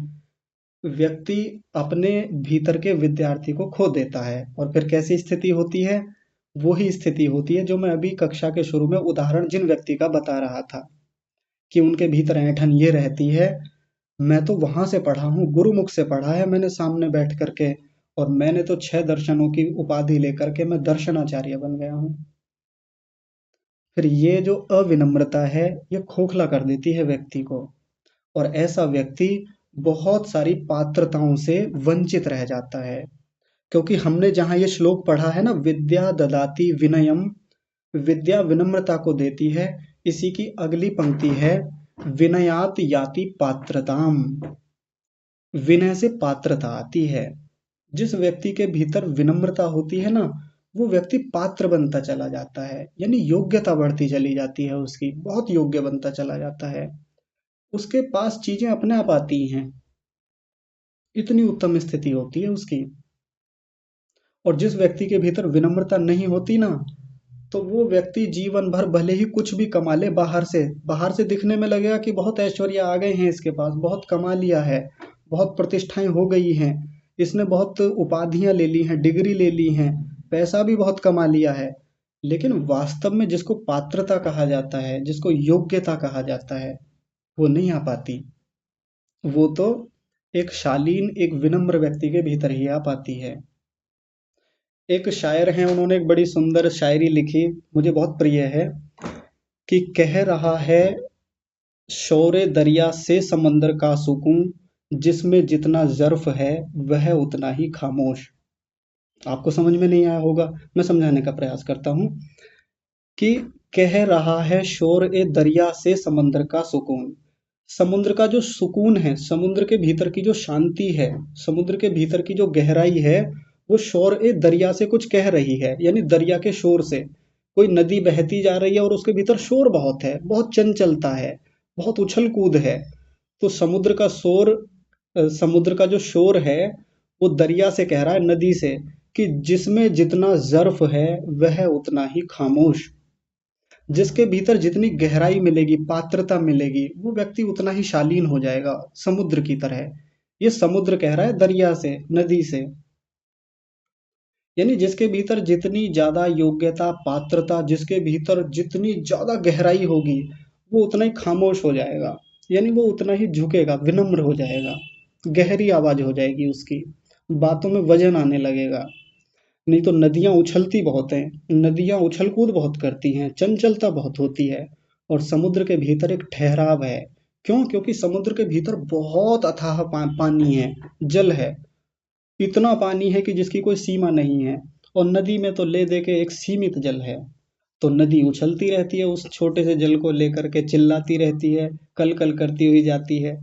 व्यक्ति अपने भीतर के विद्यार्थी को खो देता है, और फिर कैसी स्थिति होती है? वही स्थिति होती है जो मैं अभी कक्षा के शुरू में उदाहरण जिन व्यक्ति का बता रहा था, कि उनके भीतर ऐंठन ये रहती है, मैं तो वहां से पढ़ा हूँ, गुरुमुख से पढ़ा है मैंने सामने बैठ करके, और मैंने तो 6 दर्शनों की उपाधि लेकर के मैं दर्शनाचार्य बन गया हूँ। फिर ये जो अविनम्रता है, ये खोखला कर देती है व्यक्ति को, और ऐसा व्यक्ति बहुत सारी पात्रताओं से वंचित रह जाता है। क्योंकि हमने जहाँ ये श्लोक पढ़ा है ना, विद्या ददाति विनयम, विद्या विनम्रता को देती है, इसी की अगली पंक्ति है विनयात याति पात्रताम, विनय से पात्रता आती है। जिस व्यक्ति के भीतर विनम्रता होती है ना, वो व्यक्ति पात्र बनता चला जाता है, यानी योग्यता बढ़ती चली जाती है उसकी, बहुत योग्य बनता चला जाता है, उसके पास चीजें अपने आप आती हैं, इतनी उत्तम स्थिति होती है उसकी। और जिस व्यक्ति के भीतर विनम्रता नहीं होती ना, तो वो व्यक्ति जीवन भर भले ही कुछ भी कमा ले, बाहर से दिखने में लगेगा कि बहुत ऐश्वर्य आ गए हैं इसके पास, बहुत कमा लिया है, बहुत प्रतिष्ठाएं हो गई हैं, इसने बहुत उपाधियां ले ली हैं, डिग्री ले ली हैं, पैसा भी बहुत कमा लिया है, लेकिन वास्तव में जिसको पात्रता कहा जाता है, जिसको योग्यता कहा जाता है, वो नहीं आ पाती। वो तो एक शालीन, एक विनम्र व्यक्ति के भीतर ही आ पाती है। एक शायर हैं, उन्होंने एक बड़ी सुंदर शायरी लिखी, मुझे बहुत प्रिय है, कि कह रहा है शौरे दरिया से समंदर का सुकून, जिसमें जितना जर्फ है वह उतना ही खामोश। आपको समझ में नहीं आया होगा, मैं समझाने का प्रयास करता हूँ कि कह रहा है शोर ए दरिया से समंदर का सुकून, समुद्र का जो सुकून है, समुद्र के भीतर की जो शांति है, समुद्र के भीतर की जो गहराई है, वो शोर ए दरिया से कुछ कह रही है, यानी दरिया के शोर से। कोई नदी बहती जा रही है और उसके भीतर शोर बहुत है, बहुत चंचलता है, बहुत उछल कूद है, तो समुद्र का शोर, समुद्र का जो शोर है, वो दरिया से कह रहा है, नदी से, कि जिसमें जितना जर्फ है वह उतना ही खामोश। जिसके भीतर जितनी गहराई मिलेगी, पात्रता मिलेगी, वो व्यक्ति उतना ही शालीन हो जाएगा, समुद्र की तरह। ये समुद्र कह रहा है दरिया से, नदी से। यानी जिसके भीतर जितनी ज़्यादा योग्यता, पात्रता, जिसके भीतर जितनी ज़्यादा गहराई होगी, वो उतना ही खामोश हो जाएगा। यानी वो उतना ही झुकेगा, विनम्र हो जाएगा, गहरी आवाज़ हो जाएगी उसकी, बातों में वज़न आने लगेगा। नहीं तो नदियाँ उछलती बहुत हैं, नदियाँ उछल-कूद बहुत करती हैं, चंचलता बहुत होती है और समुद्र के भीतर एक ठहराव है। क्यों? क्योंकि समुद्र के भीतर बहुत अथाह पानी है, जल है। इतना पानी है कि जिसकी कोई सीमा नहीं है और नदी में तो ले दे के एक सीमित जल है। तो नदी उछलती रहती है उस छोटे से जल को लेकर के, चिल्लाती रहती है, कल-कल करती हुई जाती है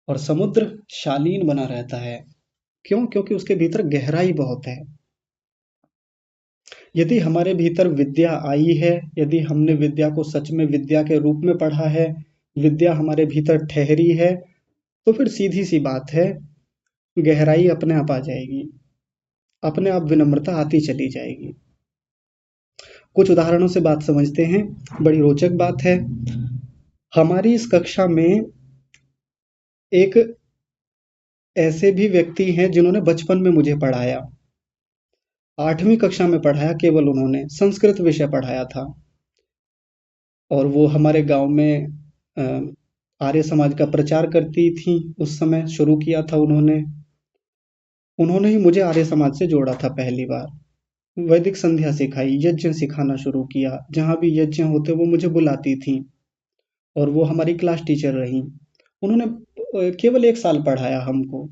और समुद्र शालीन बना रहता है। क्यों? क्योंकि उसके भीतर गहराई बहुत है। यदि हमारे भीतर विद्या आई है, यदि हमने विद्या को सच में विद्या के रूप में पढ़ा है, विद्या हमारे भीतर ठहरी है, तो फिर सीधी-सी बात है, गहराई अपने आप आ जाएगी। अपने आप विनम्रता आती चली जाएगी। कुछ उदाहरणों से बात समझते हैं, बड़ी रोचक बात है। हमारी इस कक्षा में एक ऐसे भी व्यक्ति हैं जिन्होंने बचपन में मुझे पढ़ाया। 8वीं कक्षा में पढ़ाया केवल उन्होंने, संस्कृत विषय पढ़ाया था और वो हमारे गाँव में आर्य समाज का प्रचार करती थीं, उस समय शुरू किया था उन्होंने। उन्होंने ही मुझे आर्य समाज से जोड़ा था पहली बार। वैदिक संध्या सिखाई, यज्ञ सिखाना शुरू किया, जहाँ भी यज्ञ होते वो मुझे बुलाती थीं और वो हमारी क्लास टीचर रहीं। उन्होंने केवल 1 साल पढ़ाया हमको,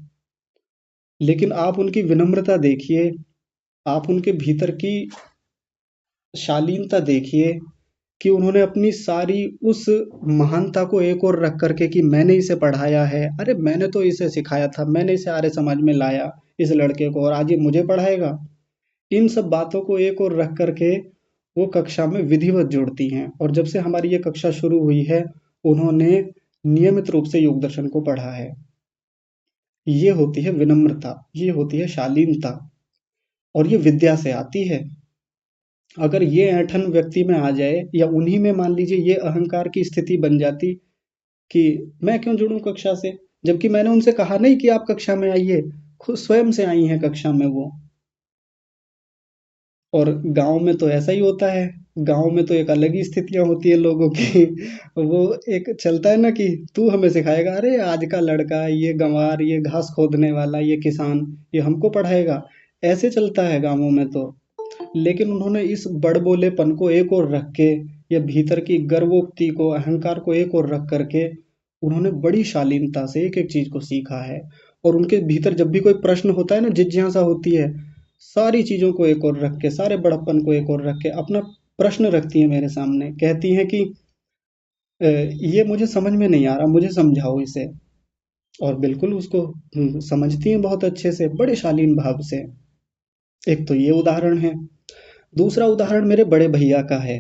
लेकिन आप उनकी विनम्रता देखिए, आप उनके भीतर की शालीनता देखिए कि उन्होंने अपनी सारी उस महानता को एक ओर रख कर के कि मैंने इसे पढ़ाया है, अरे मैंने तो इसे सिखाया था, मैंने इसे आर्य समाज में लाया, इस लड़के को, और आज ये मुझे पढ़ाएगा। इन सब बातों को एक ओर रख कर के वो कक्षा में विधिवत जुड़ती हैं और जब से हमारी ये कक्षा शुरू हुई है, उन्होंने नियमित रूप से योग दर्शन को पढ़ा है। ये होती है विनम्रता, ये होती है शालीनता और ये विद्या से आती है। अगर ये ऐंठन व्यक्ति में आ जाए या उन्हीं में मान लीजिए ये अहंकार की स्थिति बन जाती कि मैं क्यों जुड़ूं कक्षा से, जबकि मैंने उनसे कहा नहीं कि आप कक्षा में आइए, खुद स्वयं से आई हैं कक्षा में वो। और गाँव में तो ऐसा ही होता है, गाँव में तो एक अलग ही स्थितियाँ होती है लोगों की। वो एक चलता है ना कि तू हमें सिखाएगा, अरे आज का लड़का, ये गँवार, ये घास खोदने वाला, ये किसान, ये हमको पढ़ाएगा, ऐसे चलता है गाँवों में तो। लेकिन उन्होंने इस बड़बोलेपन को एक ओर रख के या भीतर की गर्वोक्ति को, अहंकार को एक ओर रख करके उन्होंने बड़ी शालीनता से एक-एक चीज़ को सीखा है और उनके भीतर जब भी कोई प्रश्न होता है ना, जिज्ञासा होती है, सारी चीज़ों को एक ओर रख के, सारे बड़प्पन को एक ओर रख के अपना प्रश्न रखती हैं मेरे सामने। कहती हैं कि ये मुझे समझ में नहीं आ रहा, मुझे समझाओ इसे। और बिल्कुल उसको समझती हैं बहुत अच्छे से, बड़े शालीन भाव से। एक तो ये उदाहरण है। दूसरा उदाहरण मेरे बड़े भैया का है।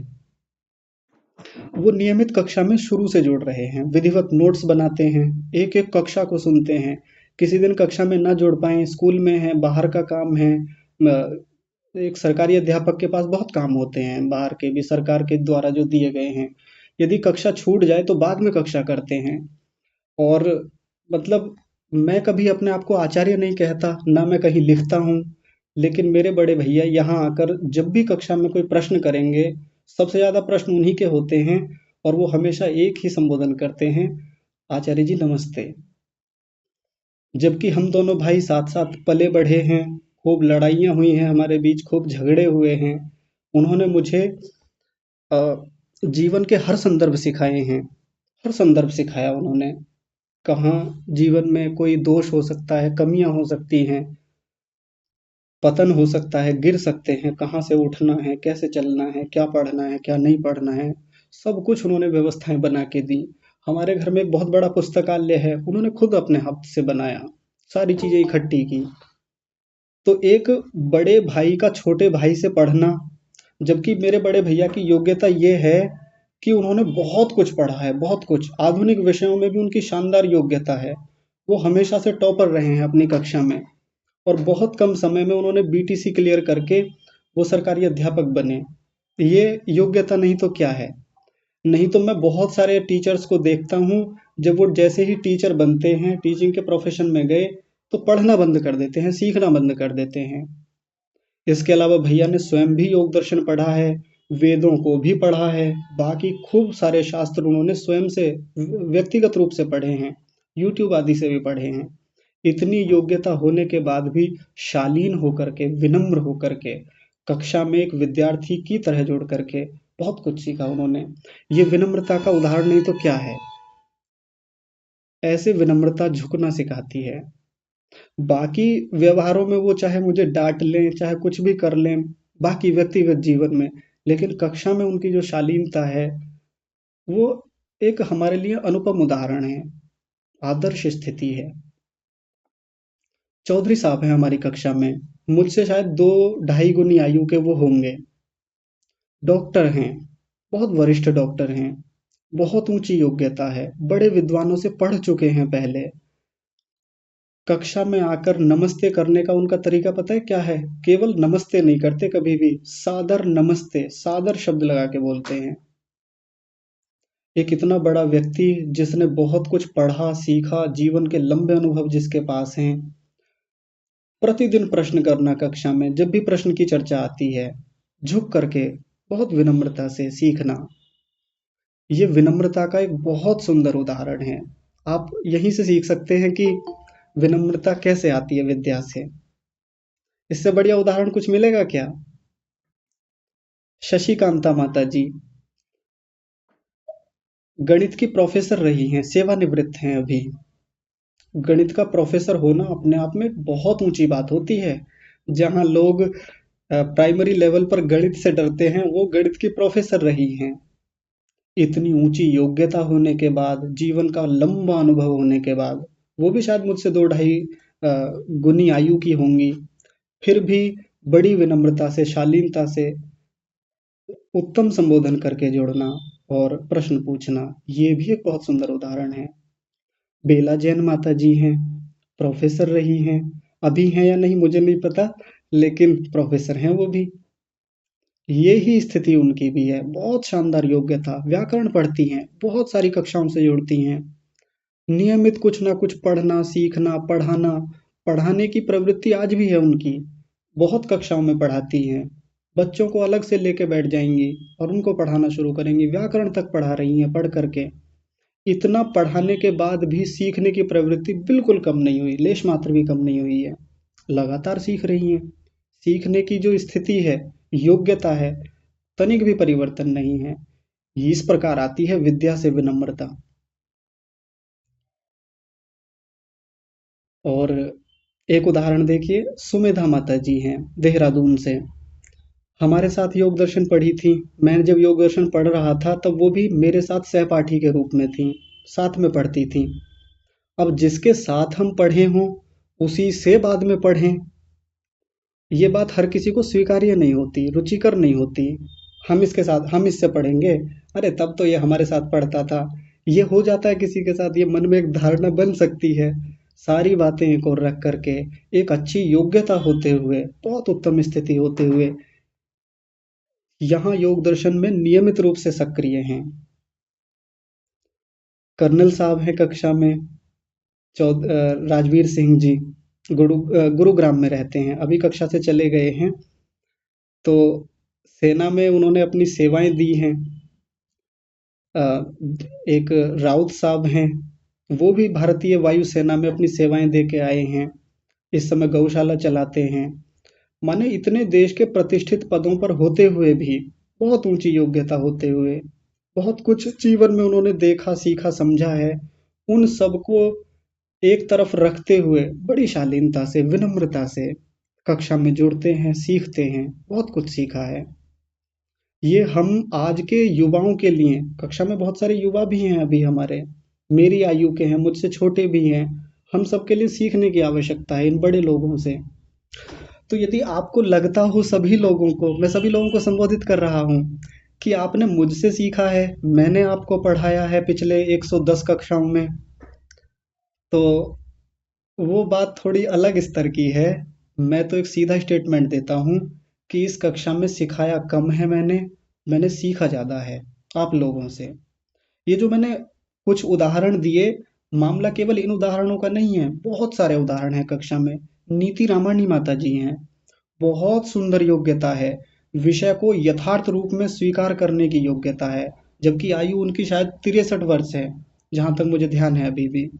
वो नियमित कक्षा में शुरू से जुड़ रहे हैं, विधिवत नोट्स बनाते हैं, एक-एक कक्षा को सुनते हैं। किसी दिन कक्षा में ना जुड़ पाएँ, स्कूल में हैं, बाहर का काम है, एक सरकारी अध्यापक के पास बहुत काम होते हैं, बाहर के भी सरकार के द्वारा जो दिए गए हैं। यदि कक्षा छूट जाए तो बाद में कक्षा करते हैं और मतलब मैं कभी अपने आप को आचार्य नहीं कहता, ना मैं कहीं लिखता हूँ, लेकिन मेरे बड़े भैया यहाँ आकर जब भी कक्षा में कोई प्रश्न करेंगे, सबसे ज़्यादा प्रश्न उन्हीं के होते हैं और वो हमेशा एक ही संबोधन करते हैं, आचार्य जी नमस्ते। जबकि हम दोनों भाई साथ-साथ पले बढ़े हैं, खूब लड़ाइयाँ हुई हैं हमारे बीच, खूब झगड़े हुए हैं। उन्होंने मुझे अ, जीवन के हर संदर्भ सिखाए हैं, हर संदर्भ सिखाया उन्होंने। कहाँ जीवन में कोई दोष हो सकता है, कमियाँ हो सकती हैं, पतन हो सकता है, गिर सकते हैं, कहाँ से उठना है, कैसे चलना है, क्या पढ़ना है, क्या नहीं पढ़ना है, सब कुछ उन्होंने व्यवस्थाएँ बना के दी। हमारे घर में एक बहुत बड़ा पुस्तकालय है, उन्होंने खुद अपने हाथ से बनाया, सारी चीज़ें इकट्ठी की। तो एक बड़े भाई का छोटे भाई से पढ़ना, जबकि मेरे बड़े भैया की योग्यता ये है कि उन्होंने बहुत कुछ पढ़ा है, बहुत कुछ। आधुनिक विषयों में भी उनकी शानदार योग्यता है। वो हमेशा से टॉपर रहे हैं अपनी कक्षा में और बहुत कम समय में उन्होंने बीटीसी क्लियर करके वो सरकारी अध्यापक बने। ये योग्यता नहीं तो क्या है? नहीं तो मैं बहुत सारे टीचर्स को देखता हूँ, जब वो जैसे ही टीचर बनते हैं, टीचिंग के प्रोफ़ेशन में गए, तो पढ़ना बंद कर देते हैं, सीखना बंद कर देते हैं। इसके अलावा भैया ने स्वयं भी योग दर्शन पढ़ा है, वेदों को भी पढ़ा है, बाकी खूब सारे शास्त्र उन्होंने स्वयं से व्यक्तिगत रूप से पढ़े हैं, यूट्यूब आदि से भी पढ़े हैं। इतनी योग्यता होने के बाद भी शालीन होकर के, विनम्र होकर के, कक्षा में एक विद्यार्थी की तरह जुड़ करके बहुत कुछ सीखा उन्होंने। ये विनम्रता का उदाहरण नहीं तो क्या है? ऐसे विनम्रता झुकना सिखाती है। बाकी व्यवहारों में वो चाहे मुझे डाँट लें, चाहे कुछ भी कर लें, बाकी व्यक्तिगत जीवन में, लेकिन कक्षा में उनकी जो शालीनता है, वो एक हमारे लिए अनुपम उदाहरण है, आदर्श स्थिति है। चौधरी साहब हैं हमारी कक्षा में, मुझसे शायद 2 ढाई गुनी आयु के वो होंगे। डॉक्टर हैं, बहुत वरिष्ठ डॉक्टर हैं, बहुत ऊँची योग्यता है, बड़े विद्वानों से पढ़ चुके हैं पहले। कक्षा में आकर नमस्ते करने का उनका तरीका पता है क्या है? केवल नमस्ते नहीं करते कभी भी, सादर नमस्ते, सादर शब्द लगा के बोलते हैं। एक इतना बड़ा व्यक्ति जिसने बहुत कुछ पढ़ा, सीखा, जीवन के लंबे अनुभव जिसके पास हैं, प्रतिदिन प्रश्न करना कक्षा में, जब भी प्रश्न की चर्चा आती है, झुक करके बहुत विनम्रता से सीखना। ये विनम्रता का एक बहुत सुंदर उदाहरण है। आप यहीं से सीख सकते हैं कि विनम्रता कैसे आती है विद्या से। इससे बढ़िया उदाहरण कुछ मिलेगा क्या? शशिकांता माता जी गणित की प्रोफेसर रही हैं, सेवानिवृत्त हैं अभी। गणित का प्रोफेसर होना अपने आप में बहुत ऊंची बात होती है। जहाँ लोग प्राइमरी लेवल पर गणित से डरते हैं, वो गणित की प्रोफेसर रही हैं। इतनी ऊंची योग्यता होने के बाद, जीवन का लंबा अनुभव होने के बाद, वो भी शायद मुझसे 2 ढाई गुनी आयु की होंगी, फिर भी बड़ी विनम्रता से, शालीनता से उत्तम संबोधन करके जोड़ना और प्रश्न पूछना, ये भी एक बहुत सुंदर उदाहरण है। बेला जैन माता जी हैं, प्रोफेसर रही हैं, अभी हैं या नहीं मुझे नहीं पता, लेकिन प्रोफेसर हैं वो भी। ये ही स्थिति उनकी भी है, बहुत शानदार योग्यता, व्याकरण पढ़ती हैं, बहुत सारी कक्षाओं से जुड़ती हैं, नियमित कुछ ना कुछ पढ़ना, सीखना, पढ़ाना, पढ़ाने की प्रवृत्ति आज भी है उनकी, बहुत कक्षाओं में पढ़ाती हैं, बच्चों को अलग से लेके बैठ जाएंगी और उनको पढ़ाना शुरू करेंगी, व्याकरण तक पढ़ा रही हैं पढ़ करके। इतना पढ़ाने के बाद भी सीखने की प्रवृत्ति बिल्कुल कम नहीं हुई, लेश मात्र भी कम नहीं हुई है, लगातार सीख रही हैं। सीखने की जो स्थिति है, योग्यता है, तनिक भी परिवर्तन नहीं है। इस प्रकार आती है विद्या से विनम्रता। और एक उदाहरण देखिए, सुमेधा माता जी हैं देहरादून से, हमारे साथ योग दर्शन पढ़ी थी। मैं जब योग दर्शन पढ़ रहा था तब वो भी मेरे साथ सहपाठी के रूप में थी, साथ में पढ़ती थी। अब जिसके साथ हम पढ़े हों, उसी से बाद में पढ़ें, ये बात हर किसी को स्वीकार्य नहीं होती, रुचिकर नहीं होती। हम इसके साथ, हम इससे पढ़ेंगे, अरे तब तो ये हमारे साथ पढ़ता था। ये हो जाता है किसी के साथ, ये मन में एक धारणा बन सकती है। सारी बातें एक ओर रख करके, एक अच्छी योग्यता होते हुए, बहुत उत्तम स्थिति होते हुए, यहाँ योग दर्शन में नियमित रूप से सक्रिय हैं। कर्नल साहब हैं कक्षा में, राजवीर सिंह जी, गुरुग्राम में रहते हैं, अभी कक्षा से चले गए हैं। तो सेना में उन्होंने अपनी सेवाएं दी हैं। अ, एक राउत साहब हैं, वो भी भारतीय वायुसेना में अपनी सेवाएं दे के आए हैं, इस समय गौशाला चलाते हैं। माने इतने देश के प्रतिष्ठित पदों पर होते हुए भी, बहुत ऊंची योग्यता होते हुए, बहुत कुछ जीवन में उन्होंने देखा, सीखा, समझा है, उन सबको एक तरफ रखते हुए बड़ी शालीनता से, विनम्रता से कक्षा में जुड़ते हैं, सीखते हैं, बहुत कुछ सीखा है। ये हम आज के युवाओं के लिए, कक्षा में बहुत सारे युवा भी हैं अभी हमारे, मेरी आयु के हैं, मुझसे छोटे भी हैं, हम सबके लिए सीखने की आवश्यकता है इन बड़े लोगों से। तो यदि आपको लगता हो, सभी लोगों को, मैं सभी लोगों को संबोधित कर रहा हूँ, कि आपने मुझसे सीखा है, मैंने आपको पढ़ाया है पिछले 110 कक्षाओं में, तो वो बात थोड़ी अलग स्तर की है। मैं तो एक सीधा स्टेटमेंट देता हूँ कि इस कक्षा में सिखाया कम है मैंने सीखा ज़्यादा है आप लोगों से। ये जो मैंने कुछ उदाहरण दिए, मामला केवल इन उदाहरणों का नहीं है, बहुत सारे उदाहरण हैं कक्षा में। नीति रामानी माता जी हैं, बहुत सुंदर योग्यता है। विषय को यथार्थ रूप में स्वीकार करने की योग्यता है। जबकि आयु उनकी शायद 63 वर्ष है, जहां तक मुझे ध्यान है अभी भी।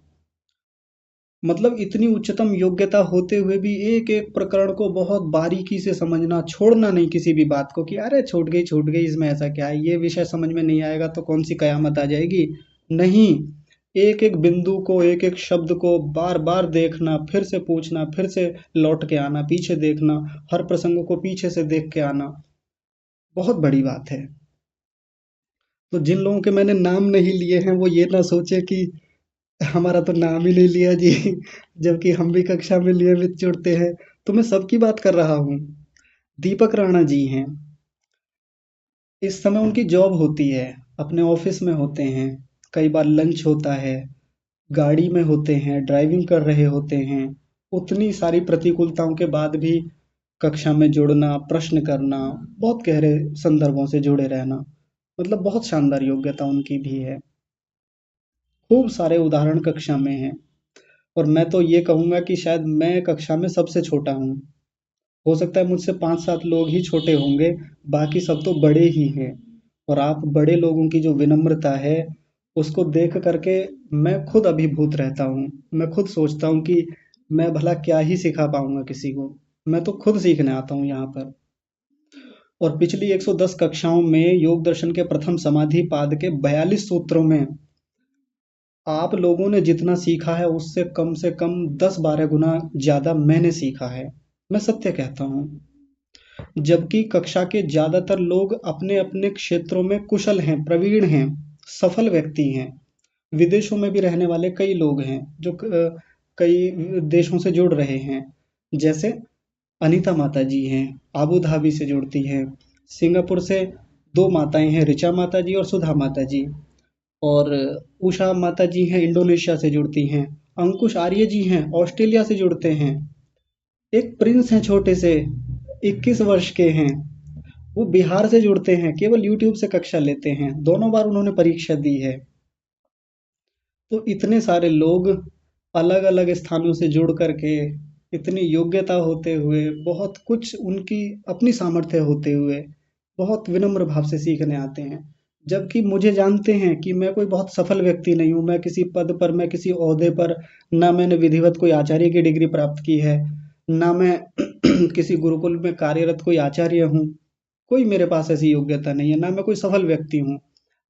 मतलब इतनी उच्चतम योग्यता होते हुए भी एक एक प्रकरण को बहुत बारीकी से समझना, छोड़ना नहीं किसी भी बात को कि अरे छूट गई, इसमें ऐसा क्या है, ये विषय समझ में नहीं आएगा तो कौन सी कयामत आ जाएगी। नहीं, एक एक बिंदु को, एक एक शब्द को बार बार देखना, फिर से पूछना, फिर से लौट के आना, पीछे देखना, हर प्रसंग को पीछे से देख के आना, बहुत बड़ी बात है। तो जिन लोगों के मैंने नाम नहीं लिए हैं वो ये ना सोचे कि हमारा तो नाम ही नहीं लिया जी, जबकि हम भी कक्षा में नियमित जुड़ते हैं। तो मैं सबकी बात कर रहा हूँ। दीपक राणा जी हैं। इस समय उनकी जॉब होती है, अपने ऑफिस में होते हैं, कई बार लंच होता है, गाड़ी में होते हैं, ड्राइविंग कर रहे होते हैं। उतनी सारी प्रतिकूलताओं के बाद भी कक्षा में जुड़ना, प्रश्न करना, बहुत गहरे संदर्भों से जुड़े रहना, मतलब बहुत शानदार योग्यता उनकी भी है। खूब सारे उदाहरण कक्षा में हैं। और मैं तो ये कहूँगा कि शायद मैं कक्षा में सबसे छोटा हूँ। हो सकता है मुझसे 5-7 लोग ही छोटे होंगे, बाकी सब तो बड़े ही हैं। और आप बड़े लोगों की जो विनम्रता है, उसको देख करके मैं खुद अभिभूत रहता हूँ। मैं खुद सोचता हूँ कि मैं भला क्या ही सिखा पाऊँगा किसी को। मैं तो खुद सीखने आता हूँ यहाँ पर। और पिछली 110 कक्षाओं में योग दर्शन के प्रथम समाधि पाद के 42 सूत्रों में आप लोगों ने जितना सीखा है उससे कम 10-12 गुना ज़्यादा मैंने सीखा है। मैं सत्य कहता हूँ। जबकि कक्षा के ज़्यादातर लोग अपने-अपने क्षेत्रों में कुशल हैं, प्रवीण हैं, सफल व्यक्ति हैं। विदेशों में भी रहने वाले कई लोग हैं जो कई देशों से जुड़ रहे हैं। जैसे अनीता माता जी हैं, आबू धाबी से जुड़ती हैं। सिंगापुर से 2 माताएँ हैं, ऋचा माता जी और सुधा माता जी। और उषा माता जी हैं, इंडोनेशिया से जुड़ती हैं। अंकुश आर्य जी हैं, ऑस्ट्रेलिया से जुड़ते हैं। एक प्रिंस हैं छोटे से, 21 वर्ष के हैं। वो बिहार से जुड़ते हैं, केवल यूट्यूब से कक्षा लेते हैं। दोनों बार उन्होंने परीक्षा दी है। तो इतने सारे लोग अलग-अलग स्थानों से जुड़ कर के, इतनी योग्यता होते हुए, बहुत कुछ उनकी अपनी सामर्थ्य होते हुए, बहुत विनम्र भाव से सीखने आते हैं। जबकि मुझे जानते हैं कि मैं कोई बहुत सफल व्यक्ति नहीं हूँ, मैं किसी पद पर, मैं किसी ओहदे पर, ना मैंने विधिवत कोई आचार्य की डिग्री प्राप्त की है, ना मैं किसी गुरुकुल में कार्यरत कोई आचार्य हूँ। कोई मेरे पास ऐसी योग्यता नहीं है, ना मैं कोई सफल व्यक्ति हूँ,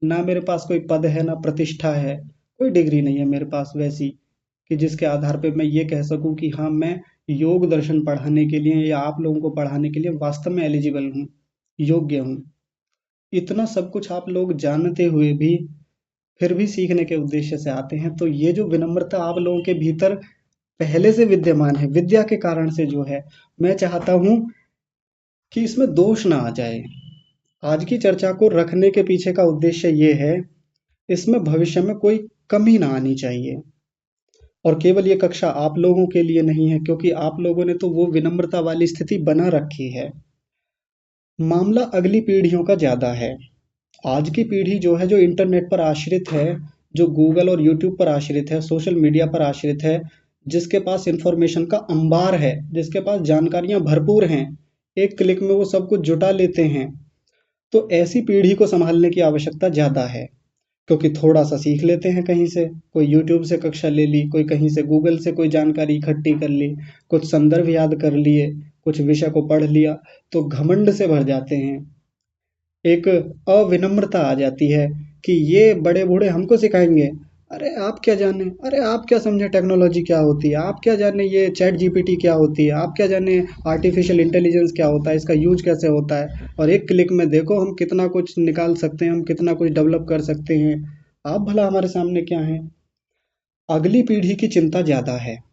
ना मेरे पास कोई पद है, ना प्रतिष्ठा है, कोई डिग्री नहीं है मेरे पास वैसी कि जिसके आधार पे मैं ये कह सकूँ कि हाँ, मैं योग दर्शन पढ़ाने के लिए या आप लोगों को पढ़ाने के लिए वास्तव में एलिजिबल हूँ, योग्य हूँ। इतना सब कुछ आप लोग जानते हुए भी फिर भी सीखने के उद्देश्य से आते हैं, तो ये जो विनम्रता आप लोगों के भीतर पहले से विद्यमान है, विद्या के कारण से जो है, मैं चाहता हूँ कि इसमें दोष ना आ जाए। आज की चर्चा को रखने के पीछे का उद्देश्य ये है, इसमें भविष्य में कोई कमी ना आनी चाहिए। और केवल ये कक्षा आप लोगों के लिए नहीं है, क्योंकि आप लोगों ने तो वो विनम्रता वाली स्थिति बना रखी है। मामला अगली पीढ़ियों का ज़्यादा है। आज की पीढ़ी जो है, जो इंटरनेट पर आश्रित है, जो गूगल और यूट्यूब पर आश्रित है, सोशल मीडिया पर आश्रित है, जिसके पास इंफॉर्मेशन का अंबार है, जिसके पास जानकारियां भरपूर हैं, एक क्लिक में वो सब कुछ जुटा लेते हैं। तो ऐसी पीढ़ी को संभालने की आवश्यकता ज़्यादा है। क्योंकि थोड़ा-सा सीख लेते हैं कहीं से, कोई यूट्यूब से कक्षा ले ली, कोई कहीं से गूगल से कोई जानकारी इकट्ठी कर ली, कुछ संदर्भ याद कर लिए, कुछ विषय को पढ़ लिया, तो घमंड से भर जाते हैं। एक अविनम्रता आ जाती है कि ये बड़े बूढ़े हमको सिखाएंगे। अरे आप क्या जाने, अरे आप क्या समझे टेक्नोलॉजी क्या होती है, आप क्या जाने ये चैट जीपीटी क्या होती है, आप क्या जाने आर्टिफिशियल इंटेलिजेंस क्या होता है, इसका यूज कैसे होता है। और एक क्लिक में देखो हम कितना कुछ निकाल सकते हैं, हम कितना कुछ डेवलप कर सकते हैं। आप भला हमारे सामने क्या हैं। अगली पीढ़ी की चिंता ज्यादा है।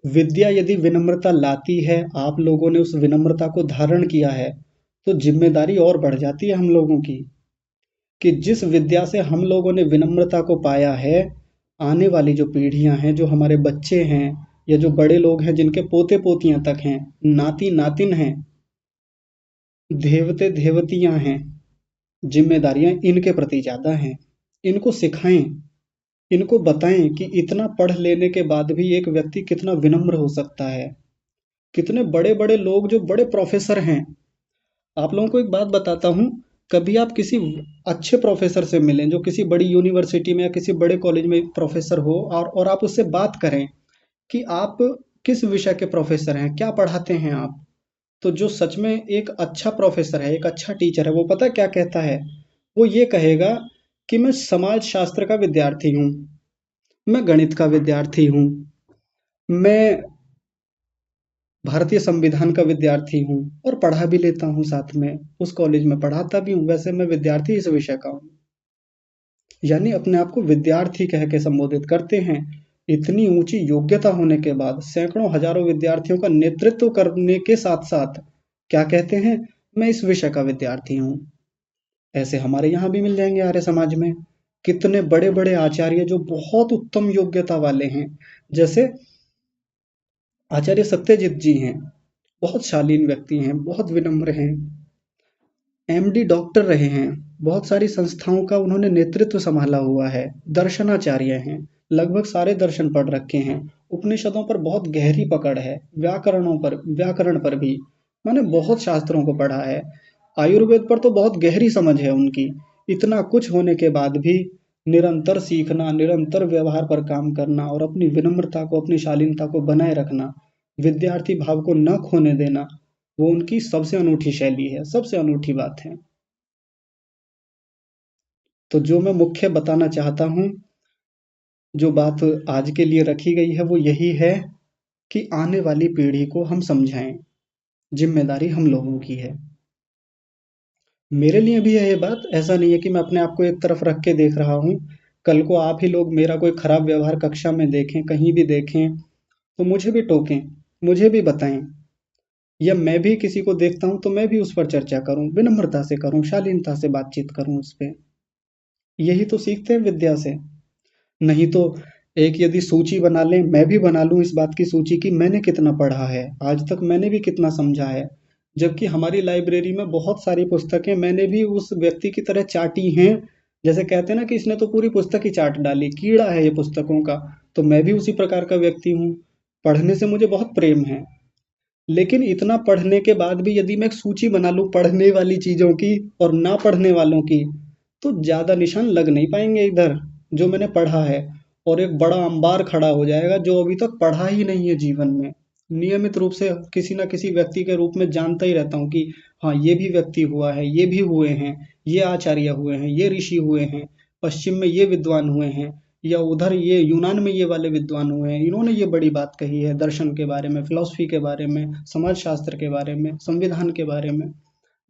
विद्या यदि विनम्रता लाती है, आप लोगों ने उस विनम्रता को धारण किया है, तो जिम्मेदारी और बढ़ जाती है हम लोगों की, कि जिस विद्या से हम लोगों ने विनम्रता को पाया है, आने वाली जो पीढ़ियां हैं, जो हमारे बच्चे हैं, या जो बड़े लोग हैं जिनके पोते पोतियां तक हैं, नाती नातिन हैं, देवते देवतियां हैं, जिम्मेदारियां इनके प्रति ज्यादा हैं। इनको सिखाएं, इनको बताएं कि इतना पढ़ लेने के बाद भी एक व्यक्ति कितना विनम्र हो सकता है, कितने बड़े बड़े लोग जो बड़े प्रोफेसर हैं। आप लोगों को एक बात बताता हूँ, कभी आप किसी अच्छे प्रोफेसर से मिलें जो किसी बड़ी यूनिवर्सिटी में या किसी बड़े कॉलेज में प्रोफेसर हो, और आप उससे बात करें कि आप किस विषय के प्रोफेसर हैं, क्या पढ़ाते हैं आप। तो जो सच में एक अच्छा प्रोफेसर है, एक अच्छा टीचर है, वो पता क्या कहता है? वो ये कहेगा कि मैं समाज शास्त्र का विद्यार्थी हूँ, मैं गणित का विद्यार्थी हूँ, मैं भारतीय संविधान का विद्यार्थी हूँ, और पढ़ा भी लेता हूँ साथ में, उस कॉलेज में पढ़ाता भी हूँ, वैसे मैं विद्यार्थी इस विषय का हूँ। यानी अपने आप को विद्यार्थी कह के संबोधित करते हैं। इतनी ऊंची योग्यता होने के बाद सैकड़ों हजारों विद्यार्थियों का नेतृत्व करने के साथ साथ क्या कहते हैं? मैं इस विषय का विद्यार्थी हूँ। ऐसे हमारे यहाँ भी मिल जाएंगे आर्य समाज में कितने बड़े बड़े आचार्य जो बहुत उत्तम योग्यता वाले हैं। जैसे आचार्य सत्यजित जी हैं, बहुत शालीन व्यक्ति हैं, बहुत विनम्र हैं, एमडी डॉक्टर रहे हैं, बहुत सारी संस्थाओं का उन्होंने नेतृत्व संभाला हुआ है, दर्शनाचार्य हैं, लगभग सारे दर्शन पढ़ रखे हैं, उपनिषदों पर बहुत गहरी पकड़ है, व्याकरण पर भी मैंने बहुत शास्त्रों को पढ़ा है, आयुर्वेद पर तो बहुत गहरी समझ है उनकी। इतना कुछ होने के बाद भी निरंतर सीखना, निरंतर व्यवहार पर काम करना और अपनी विनम्रता को, अपनी शालीनता को बनाए रखना, विद्यार्थी भाव को न खोने देना, वो उनकी सबसे अनूठी शैली है, सबसे अनूठी बात है। तो जो मैं मुख्य बताना चाहता हूँ, जो बात आज के लिए रखी गई है, वो यही है कि आने वाली पीढ़ी को हम समझाएं, जिम्मेदारी हम लोगों की है। मेरे लिए भी है ये बात, ऐसा नहीं है कि मैं अपने आप को एक तरफ रख के देख रहा हूँ। कल को आप ही लोग मेरा कोई खराब व्यवहार कक्षा में देखें, कहीं भी देखें, तो मुझे भी टोकें, मुझे भी बताएं, या मैं भी किसी को देखता हूँ तो मैं भी उस पर चर्चा करूँ, विनम्रता से करूँ, शालीनता से बातचीत करूँ उस पे। यही तो सीखते हैं विद्या से। नहीं तो एक यदि सूची बना लें, मैं भी बना लूं इस बात की सूची कि मैंने कितना पढ़ा है, आज तक मैंने भी कितना समझा है, जबकि हमारी लाइब्रेरी में बहुत सारी पुस्तकें मैंने भी उस व्यक्ति की तरह चाटी हैं। जैसे कहते हैं ना कि इसने तो पूरी पुस्तक ही चाट डाली, कीड़ा है ये पुस्तकों का। तो मैं भी उसी प्रकार का व्यक्ति हूँ, पढ़ने से मुझे बहुत प्रेम है। लेकिन इतना पढ़ने के बाद भी यदि मैं एक सूची बना लूं पढ़ने वाली चीजों की और ना पढ़ने वालों की, तो ज्यादा निशान लग नहीं पाएंगे इधर जो मैंने पढ़ा है। और एक बड़ा अंबार खड़ा हो जाएगा जो अभी तक पढ़ा ही नहीं है जीवन में। नियमित रूप से किसी ना किसी व्यक्ति के रूप में जानता ही रहता हूँ कि हाँ, ये भी व्यक्ति हुआ है, ये भी हुए हैं, ये आचार्य हुए हैं, ये ऋषि हुए हैं, पश्चिम में ये विद्वान हुए हैं, या उधर ये यूनान में ये वाले विद्वान हुए हैं, इन्होंने ये बड़ी बात कही है दर्शन के बारे में, फिलॉसफी के बारे में, समाज शास्त्र के बारे में, संविधान के बारे में।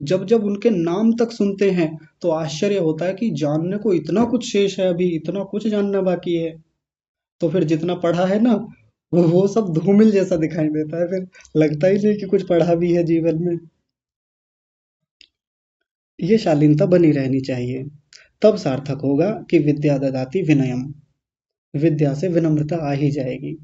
जब जब उनके नाम तक सुनते हैं तो आश्चर्य होता है कि जानने को इतना कुछ शेष है, अभी इतना कुछ जानना बाकी है। तो फिर जितना पढ़ा है ना, वो सब धूमिल जैसा दिखाई देता है, फिर लगता ही नहीं कि कुछ पढ़ा भी है जीवन में। ये शालीनता बनी रहनी चाहिए, तब सार्थक होगा कि विद्या ददाति विनयम, विद्या से विनम्रता आ ही जाएगी।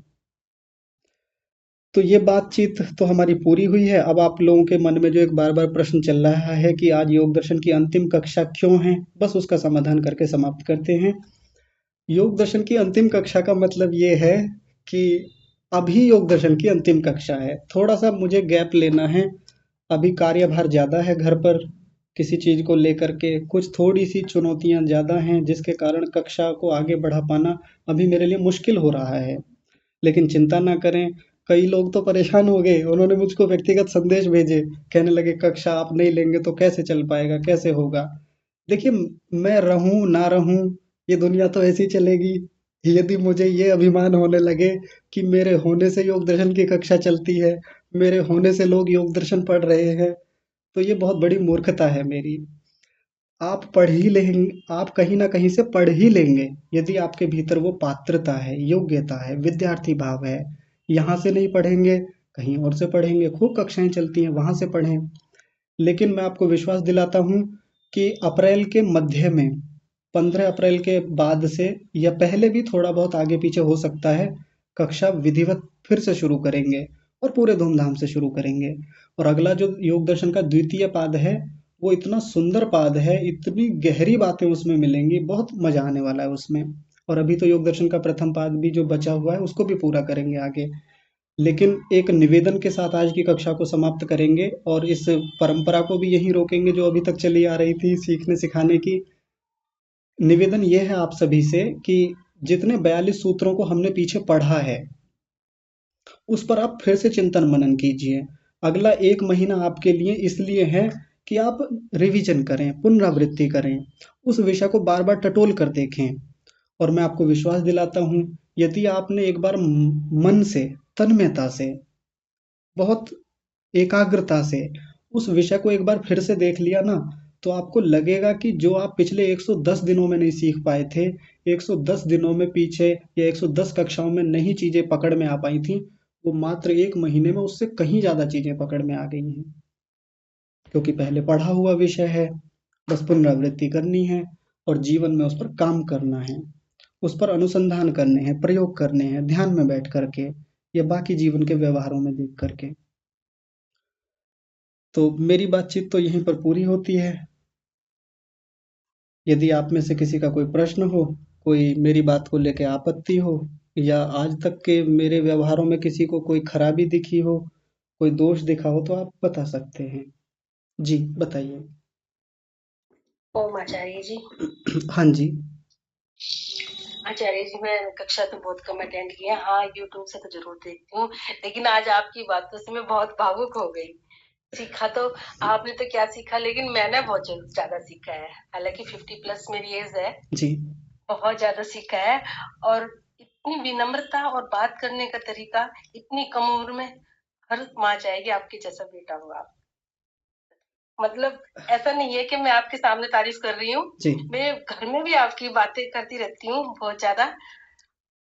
तो ये बातचीत तो हमारी पूरी हुई है। अब आप लोगों के मन में जो एक बार बार प्रश्न चल रहा है कि आज योग दर्शन की अंतिम कक्षा क्यों है, बस उसका समाधान करके समाप्त करते हैं। योग दर्शन की अंतिम कक्षा का मतलब ये है कि अभी योग दर्शन की अंतिम कक्षा है, थोड़ा सा मुझे गैप लेना है। अभी कार्यभार ज़्यादा है घर पर, किसी चीज़ को लेकर के कुछ थोड़ी सी चुनौतियाँ ज़्यादा हैं, जिसके कारण कक्षा को आगे बढ़ा पाना अभी मेरे लिए मुश्किल हो रहा है। लेकिन चिंता ना करें, कई लोग तो परेशान हो गए, उन्होंने मुझको व्यक्तिगत संदेश भेजे, कहने लगे कक्षा आप नहीं लेंगे तो कैसे चल पाएगा, कैसे होगा। देखिए, मैं रहूं ना रहूं, ये दुनिया तो ऐसी चलेगी। यदि मुझे ये अभिमान होने लगे कि मेरे होने से योग दर्शन की कक्षा चलती है, मेरे होने से लोग योग दर्शन पढ़ रहे हैं, तो ये बहुत बड़ी मूर्खता है मेरी। आप पढ़ ही लेंगे, आप कहीं ना कहीं से पढ़ ही लेंगे, यदि आपके भीतर वो पात्रता है, योग्यता है, विद्यार्थी भाव है। यहाँ से नहीं पढ़ेंगे, कहीं और से पढ़ेंगे, खूब कक्षाएं चलती हैं, वहां से पढ़ें। लेकिन मैं आपको विश्वास दिलाता हूँ कि अप्रैल के मध्य में, 15 अप्रैल के बाद से या पहले भी थोड़ा बहुत आगे पीछे हो सकता है, कक्षा विधिवत फिर से शुरू करेंगे, और पूरे धूमधाम से शुरू करेंगे। और अगला जो योग दर्शन का द्वितीय पाद है, वो इतना सुंदर पाद है, इतनी गहरी बातें उसमें मिलेंगी, बहुत मजा आने वाला है उसमें। और अभी तो योग दर्शन का प्रथम पाद भी जो बचा हुआ है उसको भी पूरा करेंगे आगे। लेकिन एक निवेदन के साथ आज की कक्षा को समाप्त करेंगे और इस परंपरा को भी यहीं रोकेंगे जो अभी तक चली आ रही थी सीखने सिखाने की। निवेदन ये है आप सभी से कि जितने 42 सूत्रों को हमने पीछे पढ़ा है उस पर आप फिर से चिंतन मनन कीजिए। अगला 1 महीना आपके लिए इसलिए है कि आप रिवीजन करें, पुनरावृत्ति करें, उस विषय को बार-बार टटोल कर देखें। और मैं आपको विश्वास दिलाता हूँ, यदि आपने एक बार मन से, तन्मयता से, बहुत एकाग्रता से उस विषय को एक बार फिर से देख लिया ना, तो आपको लगेगा कि जो आप पिछले 110 दिनों में नहीं सीख पाए थे, 110 दिनों में पीछे या 110 कक्षाओं में नहीं चीजें पकड़ में आ पाई थी, वो मात्र 1 महीने में उससे कहीं ज्यादा चीजें पकड़ में आ गई हैं। क्योंकि पहले पढ़ा हुआ विषय है, बस पुनरावृत्ति करनी है और जीवन में उस पर काम करना है, उस पर अनुसंधान करने हैं, प्रयोग करने हैं, ध्यान में बैठ करके या बाकी जीवन के व्यवहारों में देख करके। तो मेरी बातचीत तो यहीं पर पूरी होती है। यदि आप में से किसी का कोई प्रश्न हो, कोई मेरी बात को लेके आपत्ति हो या आज तक के मेरे व्यवहारों में किसी को कोई खराबी दिखी हो, कोई दोष दिखा हो तो आप बता सकते हैं। जी, बताइए। ओम आचार्य जी। हाँ जी। आचार्य जी, मैं कक्षा तो बहुत कम अटेंड किया, हाँ यूट्यूब से तो जरूर देखती हूँ, लेकिन आज आपकी बातों से मैं बहुत भावुक हो गई। सीखा तो आपने तो क्या सीखा, लेकिन मैंने बहुत ज्यादा सीखा है। हालांकि 50+ मेरी एज है, जी। बहुत ज्यादा सीखा है। और इतनी विनम्रता और बात करने का तरीका, इतनी कम उम्र में हर माँ चाहेगी आपके जैसा बेटा हो आप। मतलब ऐसा नहीं है कि मैं आपके सामने तारीफ कर रही हूँ, जी। मैं घर में भी आपकी बातें करती रहती हूँ बहुत ज्यादा,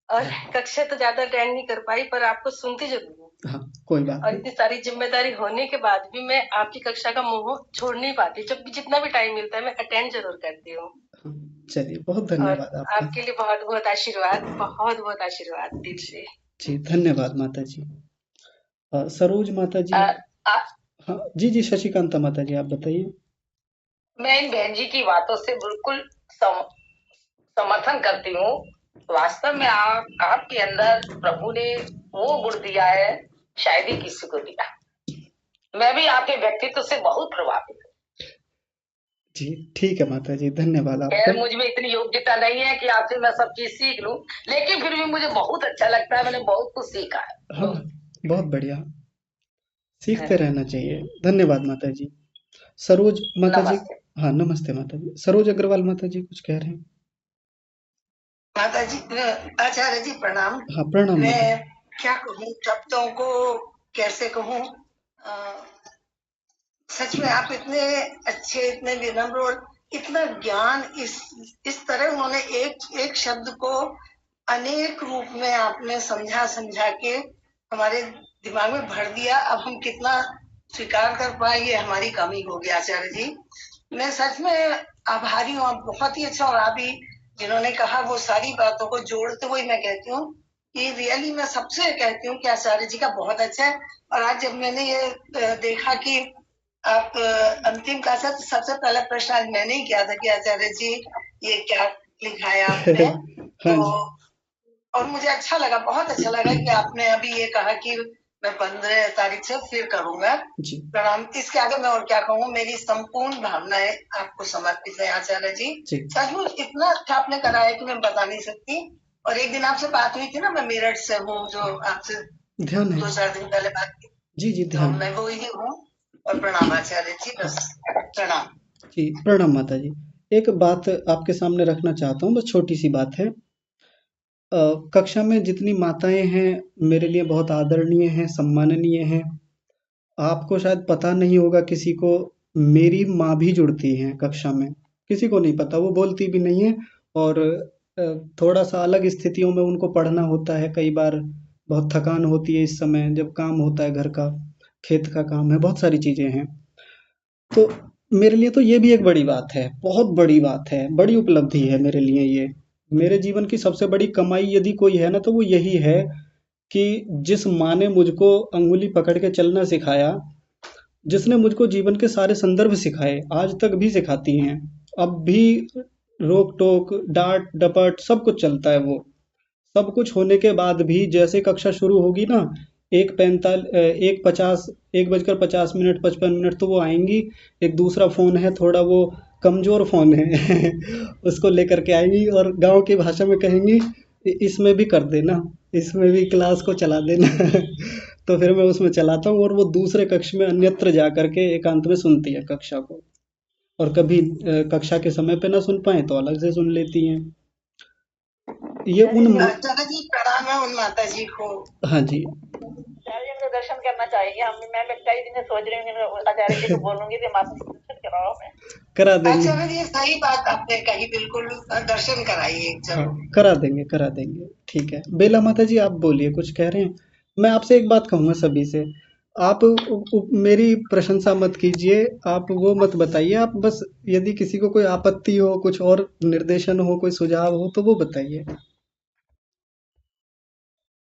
और कक्षा तो ज्यादा अटेंड नहीं कर पाई पर आपको सुनती जरूर हूँ। हाँ, कोई बात और नहीं। इतनी सारी जिम्मेदारी होने के बाद भी मैं आपकी कक्षा का मोह छोड़ नहीं पाती, जब भी जितना भी टाइम मिलता है मैं अटेंड जरूर करती हूँ। हाँ, चलिए, बहुत और धन्यवाद आपका। आपके लिए बहुत बहुत आशीर्वाद, बहुत बहुत आशीर्वाद दिल जी, से। जी, धन्यवाद माता जी। सरोज माता जी। आ, आ, हाँ, जी, जी, शशिकांता माता जी, आप बताइए। मैं इन बहन जी की बातों से बिल्कुल समर्थन करती हूँ। वास्तव में आपके अंदर प्रभु ने वो गुण दिया है, शायद ही किसी को दिया। मैं भी आपके व्यक्तित्व से बहुत प्रभावित हूँ। जी, ठीक है माता जी, धन्यवाद आपका। खैर मुझ में इतनी योग्यता नहीं है कि आपसे मैं सब चीज सीख लूं, लेकिन फिर भी मुझे बहुत अच्छा लगता है, मैंने बहुत कुछ सीखा है। हाँ, बहुत बढ़िया, सीखते रहना चाहिए। धन्यवाद माता जी। सरोज माता जी। नमस्ते। हाँ, नमस्ते माता जी। सरोज अग्रवाल माता जी कुछ कह रहे हैं। माता जी, आचार्य जी प्रणाम। हाँ, प्रणाम माता जी। मैं क्या कहूँ, शब्दों को कैसे कहूँ। सच में आप इतने अच्छे, इतने विनम्र और इतना ज्ञान, इस तरह उन्होंने एक एक शब्द को अनेक रूप में आपने समझा समझा के हमारे दिमाग में भर दिया। अब हम कितना स्वीकार कर पाए ये हमारी कमी हो गई आचार्य जी। मैं सच में आभारी हूँ, आप बहुत ही अच्छा। और आप ही जिन्होंने कहा वो सारी बातों को जोड़ते हुए मैं कहती हूँ कि रियली मैं सबसे कहती हूँ कि आचार्य जी का बहुत अच्छा है। और आज जब मैंने ये देखा कि आप अंतिम क्लास है, तो सबसे पहला प्रश्न आज मैंने ही किया था कि आचार्य जी ये क्या लिखा है आपने। हाँ तो जी। और मुझे अच्छा लगा, बहुत अच्छा लगा कि आपने अभी ये कहा कि मैं 15 तारीख से फिर करूंगा जी। प्रणाम। इसके आगे मैं और क्या कहूँ, मेरी संपूर्ण भावनाएं आपको समर्पित है आचार्य जी। जी। सचमुच इतना अच्छा आपने करा है कि मैं बता नहीं सकती। और एक दिन आपसे बात हुई थी ना, मैं मेरठ से हूँ, जो आपसे ध्यान है। 2-4 दिन पहले बात की, जी, जी, तो ध्यान है। मैं वो ही हूँ। और प्रणाम आचार्य जी, हाँ, बस प्रणाम। जी, प्रणाम माता जी। एक बात आपके सामने रखना चाहता हूँ, बस छोटी सी बात है। कक्षा में जितनी माताएं हैं मेरे लिए बहुत आदरणीय हैं, सम्माननीय हैं। आपको शायद पता नहीं होगा किसी को, मेरी माँ भी जुड़ती हैं कक्षा में। किसी को नहीं पता, वो बोलती भी नहीं है। और थोड़ा सा अलग स्थितियों में उनको पढ़ना होता है कई बार। बहुत थकान होती है इस समय जब काम होता है घर का, खेत का काम है, बहुत सारी चीजें हैं। तो मेरे लिए तो ये भी एक बड़ी बात है, बहुत बड़ी बात है, बड़ी उपलब्धि है मेरे लिए ये। मेरे जीवन की सबसे बड़ी कमाई यदि कोई है ना तो वो यही है कि जिस माँ ने मुझको अंगुली पकड़ के चलना सिखाया, जिसने मुझको जीवन के सारे संदर्भ सिखाए, आज तक भी सिखाती हैं। अब भी रोक-टोक, डाँट-डपट सब कुछ चलता है वो। सब कुछ होने के बाद भी जैसे कक्षा शुरू होगी ना, 1:50, 1:50 55 तो वो आएंगी। एक दूसरा फ़ोन है, थोड़ा वो कमज़ोर फ़ोन है उसको लेकर के आएंगी और गांव की भाषा में कहेंगी, इसमें भी कर देना, इसमें भी क्लास को चला देना" तो फिर मैं उसमें चलाता हूँ और वो दूसरे कक्ष में अन्यत्र जा करके एकांत में सुनती है कक्षा को। और कभी कक्षा के समय पे ना सुन पाए तो अलग से सुन लेती हैं। ये उन चलिए, आचार्य जी प्रणाम है उन माता जी को। हाँ जी। आचार्य जी के दर्शन करना चाहिए। हम मैं कई दिन से सोच रही हूँ कि आचार्य जी को बोलूंगी कि माता जी दर्शन कराओ मैं। करा देंगे। आचार्य जी सही बात आपने कही, बिल्कुल दर्शन कराइए हाँ, जरूर। करा देंगे, करा देंगे। ठीक है, बेला माता जी आप बोलिए, कुछ कह रहे हैं? मैं आपसे एक बात कहूँगा सभी से, आप मेरी प्रशंसा मत कीजिए, आप वो मत बताइए, आप बस यदि किसी को कोई आपत्ति हो, कुछ और निर्देशन हो, कोई सुझाव हो तो वो बताइए।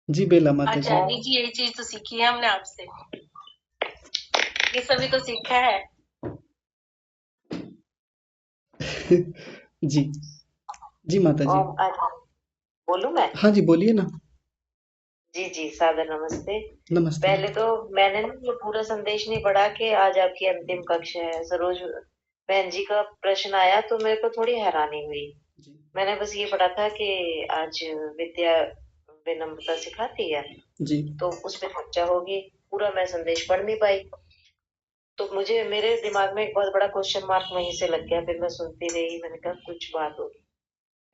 जी बेला माता जी। आचार्य जी यही चीज तो सीखी है हमने आपसे, ये सभी तो सीखा है। जी, जी माता जी। ओम बोलूं मैं? हाँ जी, बोलिए ना। जी जी, सादर नमस्ते। नमस्ते। पहले तो मैंने ना ये पूरा संदेश नहीं पढ़ा कि आज आपकी अंतिम कक्षा है। सरोज बहन जी का प्रश्न आया तो मेरे को थोड़ी हैरानी हुई। जी, मैंने बस ये पढ़ा था कि आज विद्या विनम्रता सिखाती है, जी, तो उस पर चर्चा होगी। पूरा मैं संदेश पढ़ नहीं पाई, तो मुझे मेरे दिमाग में एक बहुत बड़ा क्वेश्चन मार्क वहीं से लग गया। फिर मैं सुनती रही, मैंने कहा कुछ बात होगी।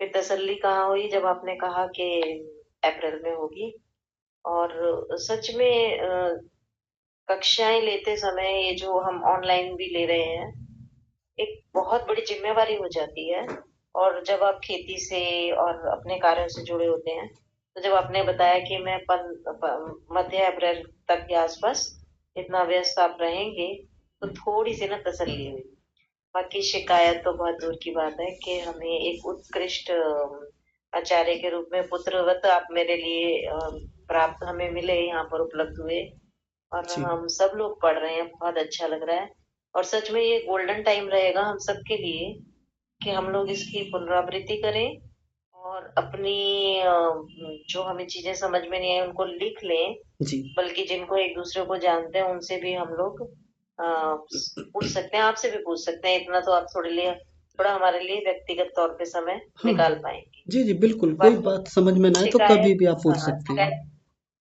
फिर तसल्ली कहाँ हुई जब आपने कहा कि अप्रैल में होगी। और सच में कक्षाएं लेते समय ये जो हम ऑनलाइन भी ले रहे हैं, एक बहुत बड़ी जिम्मेवारी हो जाती है। और जब आप खेती से और अपने कार्यों से जुड़े होते हैं, तो जब आपने बताया कि मैं मध्य अप्रैल तक के आसपास इतना व्यस्त आप रहेंगे, तो थोड़ी सी ना तसल्ली हुई। बाकी शिकायत तो बहुत दूर की बात है कि हमें एक उत्कृष्ट आचार्य के रूप में पुत्रवत आप मेरे लिए प्राप्त हमें मिले, यहाँ पर उपलब्ध हुए। और जी, हम सब लोग पढ़ रहे हैं, बहुत अच्छा लग रहा है। और सच में ये गोल्डन टाइम रहेगा हम सबके लिए कि हम लोग इसकी पुनरावृत्ति करें और अपनी जो हमें चीजें समझ में नहीं आई उनको लिख लें। जी। बल्कि जिनको एक दूसरे को जानते हैं उनसे भी हम लोग पूछ सकते हैं, आपसे भी पूछ सकते हैं। इतना तो आप थोड़ा हमारे लिए व्यक्तिगत तौर पे समय हाँ, निकाल पाएंगे। जी, जी, बिल्कुल, कोई बाकी बात समझ में ना आए तो कभी शिकायत, भी आप पूछ हाँ सकते हैं। शिकायत,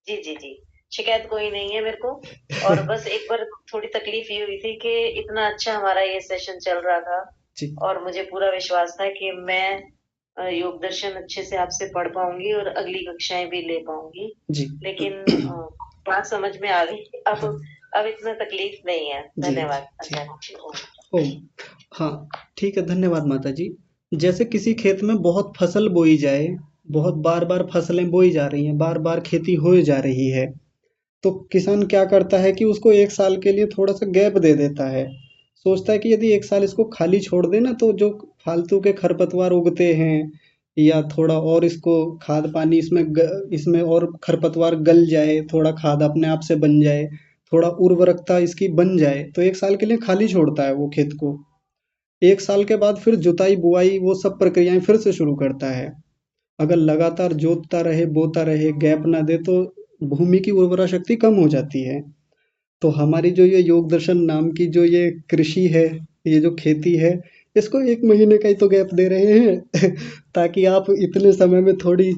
जी जी जी, शिकायत कोई नहीं है मेरे को। और बस एक बार थोड़ी तकलीफ ये हुई थी कि इतना अच्छा हमारा ये सेशन चल रहा था जी, और मुझे पूरा विश्वास था कि मैं योग दर्शन अच्छे से आपसे पढ़ पाऊंगी और अगली कक्षाएं भी ले पाऊंगी। जी। लेकिन बात समझ में आ गई। हाँ, अब इतना तकलीफ नहीं है। जी, धन्यवाद जी। आचार्य जी। ओह! हाँ, ठीक है, धन्यवाद माता जी। जैसे किसी खेत में बहुत फसल बोई जाए, बहुत बार-बार फसलें बोई जा रही हैं, बार-बार खेती होए जा रही है, तो किसान क्या करता है कि उसको 1 साल के लिए थोड़ा-सा गैप दे देता है। सोचता है कि यदि 1 साल इसको खाली छोड़ दें ना, तो जो फालतू के खरपतवार उगते हैं या थोड़ा और इसको खाद पानी इसमें और खरपतवार गल जाए, थोड़ा खाद अपने आप से बन जाए, थोड़ा उर्वरकता इसकी बन जाए, तो 1 साल के लिए खाली छोड़ता है वो खेत को। 1 साल के बाद फिर जुताई, बुआई वो सब प्रक्रियाएँ फिर से शुरू करता है। अगर लगातार जोतता रहे, बोता रहे, गैप ना दे तो भूमि की उर्वरा शक्ति कम हो जाती है। तो हमारी जो ये योग दर्शन नाम की जो ये कृषि है, ये जो खेती है, इसको 1 महीने का ही तो गैप दे रहे हैं ताकि आप इतने समय में थोड़ी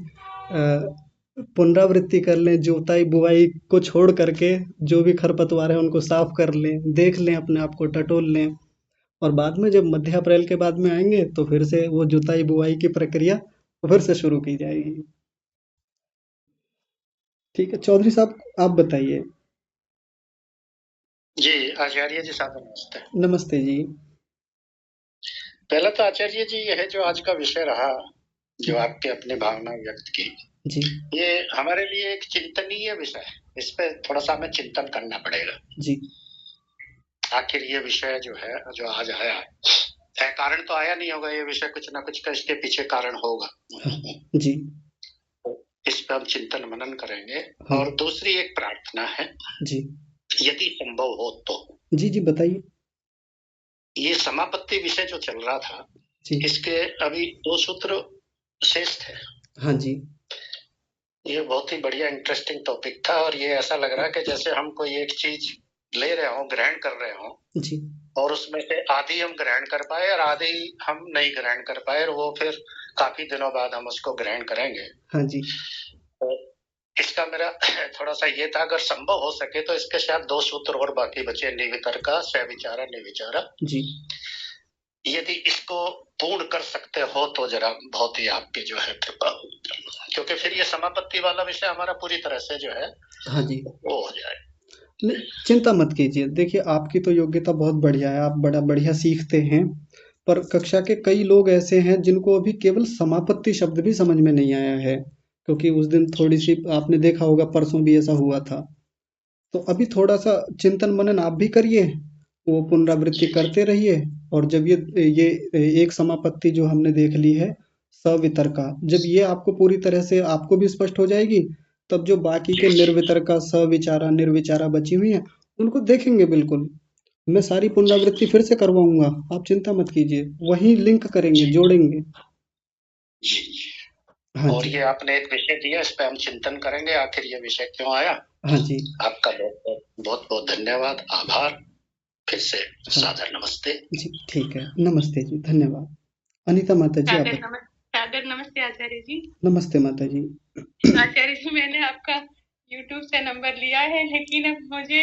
पुनरावृत्ति कर लें, जोताई बुआई को छोड़ करके जो भी खरपतवार है उनको साफ कर लें, देख लें, अपने आप को टटोल लें। और बाद में जब मध्य अप्रैल के बाद में आएंगे तो फिर से वो जुताई बुआई की प्रक्रिया फिर से शुरू की जाएगी। ठीक है, चौधरी साहब आप बताइए। जी आचार्य जी सादर नमस्ते। नमस्ते जी। पहला तो आचार्य जी यह जो आज का विषय रहा, जो आपके अपनी भावना व्यक्त की, जी, ये हमारे लिए एक चिंतनीय विषय है। इस पे थोड़ा सा हमें चिंतन करना पड़ेगा। जी, आखिर ये विषय जो है, जो आज आया है, कारण तो आया नहीं होगा, ये विषय कुछ ना कुछ का इसके पीछे कारण होगा। जी, इस पे हम चिंतन मनन करेंगे। हाँ, और दूसरी एक प्रार्थना है, जी, यदि संभव हो तो जी, जी, बताइए। ये समापत्ति विषय जो चल रहा था, जी, इसके अभी 2 सूत्र शेष थे। हाँ जी, ये बहुत ही बढ़िया इंटरेस्टिंग टॉपिक था, और ये ऐसा लग रहा है कि जैसे हम कोई एक चीज ले रहे हो, ग्रहण कर रहे हो जी और उसमें से आधी हम ग्रहण कर पाए और आधी हम नहीं ग्रहण कर पाए, और वो फिर काफी दिनों बाद हम उसको ग्रहण करेंगे। हाँ जी तो इसका मेरा थोड़ा सा ये था, अगर संभव हो सके तो इसके शायद 2 सूत्र और बाकी बचे, निर्वितर्का, सविचारा, निर्विचारा। जी। यदि इसको पूर्ण कर सकते हो तो जरा बहुत ही आपकी जो है कृपा हो, क्योंकि फिर ये समापत्ति वाला विषय हमारा पूरी तरह से जो है हाँ जी, वो हो जाए। नहीं चिंता मत कीजिए। देखिए आपकी तो योग्यता बहुत बढ़िया है, आप बड़ा बढ़िया सीखते हैं, पर कक्षा के कई लोग ऐसे हैं जिनको अभी केवल समापत्ति शब्द भी समझ में नहीं आया है, क्योंकि उस दिन थोड़ी सी आपने देखा होगा, परसों भी ऐसा हुआ था। तो अभी थोड़ा सा चिंतन मनन आप भी करिए, वो पुनरावृत्ति करते रहिए, और जब ये एक समापत्ति जो हमने देख ली है सवितर्का, जब ये आपको पूरी तरह से आपको भी स्पष्ट हो जाएगी, तब जो बाकी के निर्वितर्का, सविचारा, निर्विचारा बची हुई हैं, उनको देखेंगे बिल्कुल। मैं सारी पुनरावृत्ति फिर से करवाऊंगा, आप चिंता मत कीजिए, वहीं लिंक करेंगे, जोड़ेंगे। जी। हाँ और जी, ये आपने एक विषय दिया, इस पे हम चिंतन करेंगे, आखिर ये विषय क्यों आया। हाँ जी, आपका बहुत बहुत धन्यवाद, आभार, फिर से हाँ सादर नमस्ते। जी, ठीक है, नमस्ते जी, धन्यवाद। अनीता माता जी, आप सादर नमस्ते आचार्य जी। नमस्ते माता जी। आचार्य जी, मैंने आपका YouTube से नंबर लिया है, लेकिन अब मुझे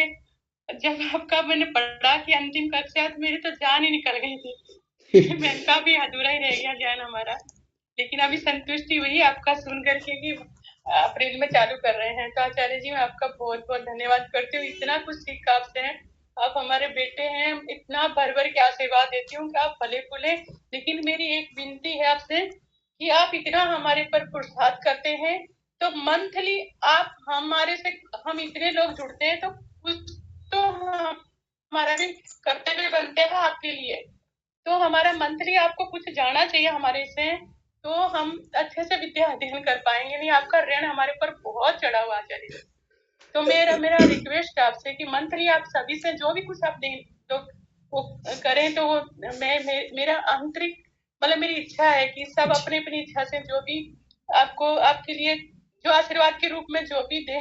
जब आपका मैंने पढ़ा कि अंतिम कक्षा, तो मेरी तो जान ही निकल गई थी। मैं काफी अधूरा ही रह गया ज्ञान हमारा, लेकिन अभी संतुष्टि हुई आपका सुन करके कि अप्रैल में चालू कर रहे हैं। तो आचार्य जी, मैं आपका बहुत बहुत धन्यवाद करती हूँ, इतना कुछ सीखा आपसे है। आप हमारे बेटे हैं, इतना भर भर के आशीर्वाद देती हूँ कि आप फले फूले। लेकिन मेरी एक विनती है आपसे कि आप इतना हमारे पर पुरुषार्थ करते हैं, तो मंथली आप हमारे से, हम इतने लोग जुड़ते हैं, तो कुछ तो हमारा भी कर्तव्य बनते हैं आपके लिए। तो हमारा मंथली आपको कुछ जाना चाहिए हमारे से, तो हम अच्छे से विद्या अध्ययन कर पाएंगे। नहीं, आपका ऋण हमारे पर बहुत चढ़ा हुआ आचार्य जी। तो मेरा रिक्वेस्ट है आपसे कि मंथली आप सभी से जो भी कुछ आप दें तो वो करें, तो वो मेरा आंतरिक, मतलब मेरी इच्छा है कि सब अपनी अपनी इच्छा से जो भी आपको, आपके लिए जो आशीर्वाद के रूप में जो भी दे,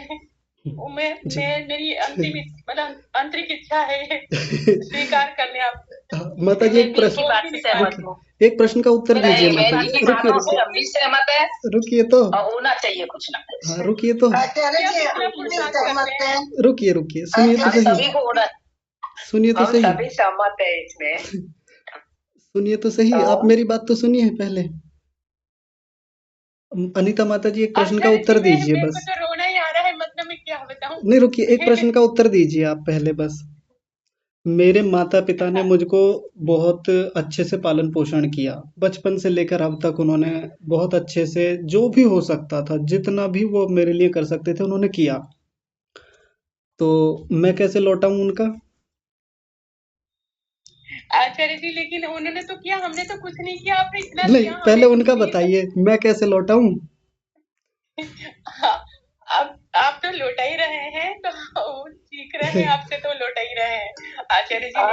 वो मेरी अंतिम मतलब आंतरिक इच्छा है, ये स्वीकार कर लें आप। माता जी, एक प्रश्न, बात से सहमत हूँ। एक प्रश्न का उत्तर दीजिए माता बहन जी। की बातों से हम भी सहमत है, रुकिए तो, और होना चाहिए कुछ ना कुछ। हाँ रुकिए तो, आचार्य जी हम भी सहमत हैं। रुकिए रुकिए, सुनिए तो हम सही, सभी को होना, सुनिए तो हम सही, सभी सहमत है इसमें। सुनिए तो सही, आप मेरी बात तो सुनिए पहले। अनीता माता जी, एक प्रश्न का आचार्य जी, उत्तर दीजिए मेरे को बस। तो रोना ही आ रहा है, मतलब मैं क्या बताऊं। नहीं रुकिए, एक प्रश्न का उत्तर दीजिए आप पहले बस। मेरे माता पिता ने मुझको बहुत अच्छे से पालन पोषण किया, बचपन से लेकर अब तक उन्होंने बहुत अच्छे से जो भी हो सकता था, जितना भी वो मेरे लिए कर सकते थे उन्होंने किया, तो मैं कैसे लौटाऊं उनका। आचार्य जी, लेकिन उन्होंने तो किया, हमने तो कुछ नहीं किया। आपने इतना नहीं, किया पहले हमें उनका भी। बताइए, मैं कैसे लौटाऊं। हाँ, अब आप तो लौटा ही रहे हैं, तो सीख रहे हैं आपसे, तो लौटा ही रहे हैं आचार्य जी। लेकिन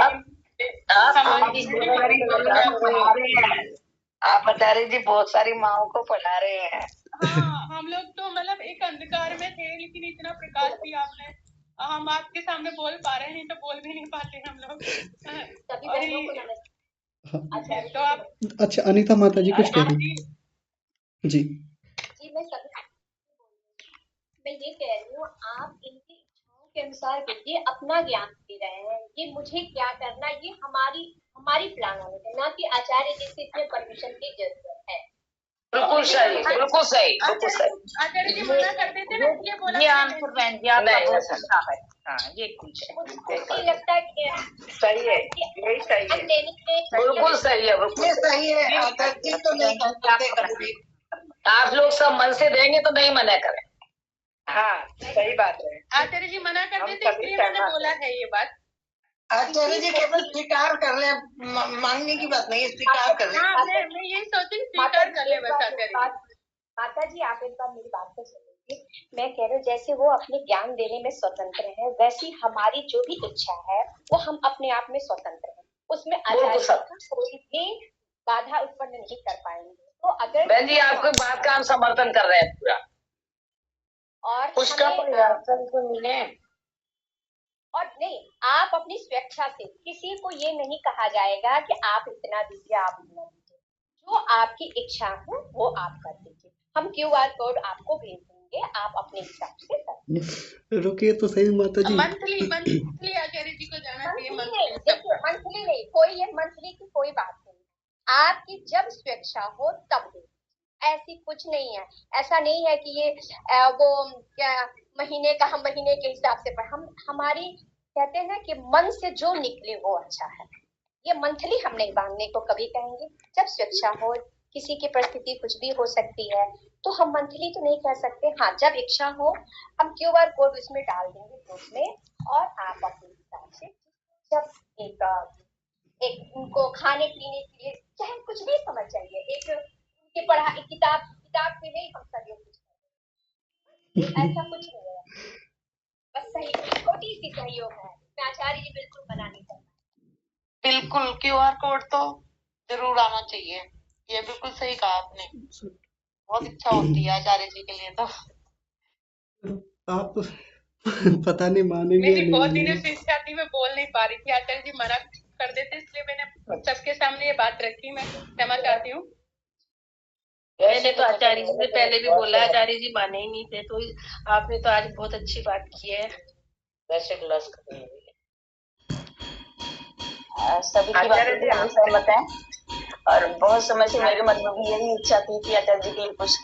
आप आचार्य जी बहुत सारी माओ को पढ़ा रहे हैं। हाँ, हम लोग तो मतलब एक अंधकार में थे, लेकिन इतना प्रकाश दिया आपने, हम आपके सामने बोल पा रहे हैं, नहीं तो बोल भी नहीं पाते हम लोग। तो आप, अच्छा अनीता माता जी कुछ कह रही जी। मैं ये कह रही हूँ, आप इनकी इच्छाओं के अनुसार कीजिए, अपना ज्ञान दे रहे हैं, ये मुझे क्या करना, ये हमारी प्लान होने चाहिए, ना कि आचार्य जी से इसमें परमिशन की जरूरत है। बिल्कुल सही, बिल्कुल सही, बिल्कुल सही। आचार्य जी मना करते थे ना, ये बोला ये आंसर बहन जी आपका बहुत अच्छा है। हाँ, ये कुछ है, मुझे लगता है कि सही है, यही सही है, बिल्कुल सही है, बिल्कुल ये सही है आचार्य जी, तो नहीं कहते कभी। आप लोग सब मन से देंगे तो नहीं मना करें। हाँ, सही बात है। आचार्य जी मना करते थे, इसलिए मैंने बोला है ये बात। आचार्य जी केवल स्वीकार कर ले, मांगने की बात नहीं, स्वीकार कर ले। हाँ, मैं यही सोचती हूँ, स्वीकार कर ले बस आचार्य जी। माता जी, आप एक बार मेरी बात को सुनिए। मैं कह रही हूँ, जैसे वो अपने ज्ञान देने में स्वतंत्र है, वैसी हमारी जो भी इच्छा है वो हम अपने आप में स्वतंत्र हैं, उसमें आचार्य जी का कोई भी बाधा उत्पन्न नहीं कर पाएंगे। तो अगर बहन जी आपकी बात का हम समर्थन कर रहे हैं पूरा। और उसका हमें कोई आसन तो मिले। और नहीं, आप अपनी स्वेच्छा से, किसी को ये नहीं कहा जाएगा कि आप इतना दीजिए, आप इतना दीजिए। जो आपकी इच्छा हो वो आप कर दीजिए। हम QR कोड आपको भेज देंगे, आप अपने हिसाब से कर। रुकिए तो सही माता जी। मंथली मंथली आचार्य जी को जाना चाहिए। मंथली नहीं, कोई ये मंथली की कोई बात नहीं। आपकी जब स्वेच्छा हो तब दे, ऐसी कुछ नहीं है। ऐसा नहीं है कि ये वो क्या महीने का, हम महीने के हिसाब से, पर हम हमारी कहते हैं कि मन से जो निकले वो अच्छा है। ये मंथली हम नहीं बांधने को कभी कहेंगे। जब स्वेच्छा हो, किसी की परिस्थिति कुछ भी हो सकती है, तो हम मंथली तो नहीं कह सकते। हाँ, जब इच्छा हो हम QR कोड उसमें डाल देंगे ग्रुप में, और आप अपने हिसाब से जब एक उनको खाने पीने के लिए चाहे कुछ भी समझ चाहिए, एक उनकी पढ़ाई किताब से नहीं हम सहयोग कुछ करें, ऐसा कुछ नहीं है। बस सही छोटी सी सहयोग है, आचार्य जी बिल्कुल मना नहीं करना। बिल्कुल QR कोड तो जरूर आना चाहिए। ये बिल्कुल सही कहा आपने, बहुत इच्छा होती है आचार्य जी के लिए तो। आप पता नहीं मानेंगे या मेरी नहीं बहुत दिनों मानेंगे। से इच्छा थी, मैं बोल नहीं पा रही थी, आचार्य जी मना कर देते, इसलिए मैंने सबके सामने ये बात रखी। मैं क्षमा चाहती हूँ। मैंने तो आचार्य जी से पहले भी बोला, आचार्य जी माने ही नहीं थे, तो आपने तो आज बहुत अच्छी बात की है। वैसे क्लास सभी की बातों से हम सहमत हैं, और बहुत समय से मेरे मन में भी यही इच्छा थी कि आचार्य जी के लिए कुछ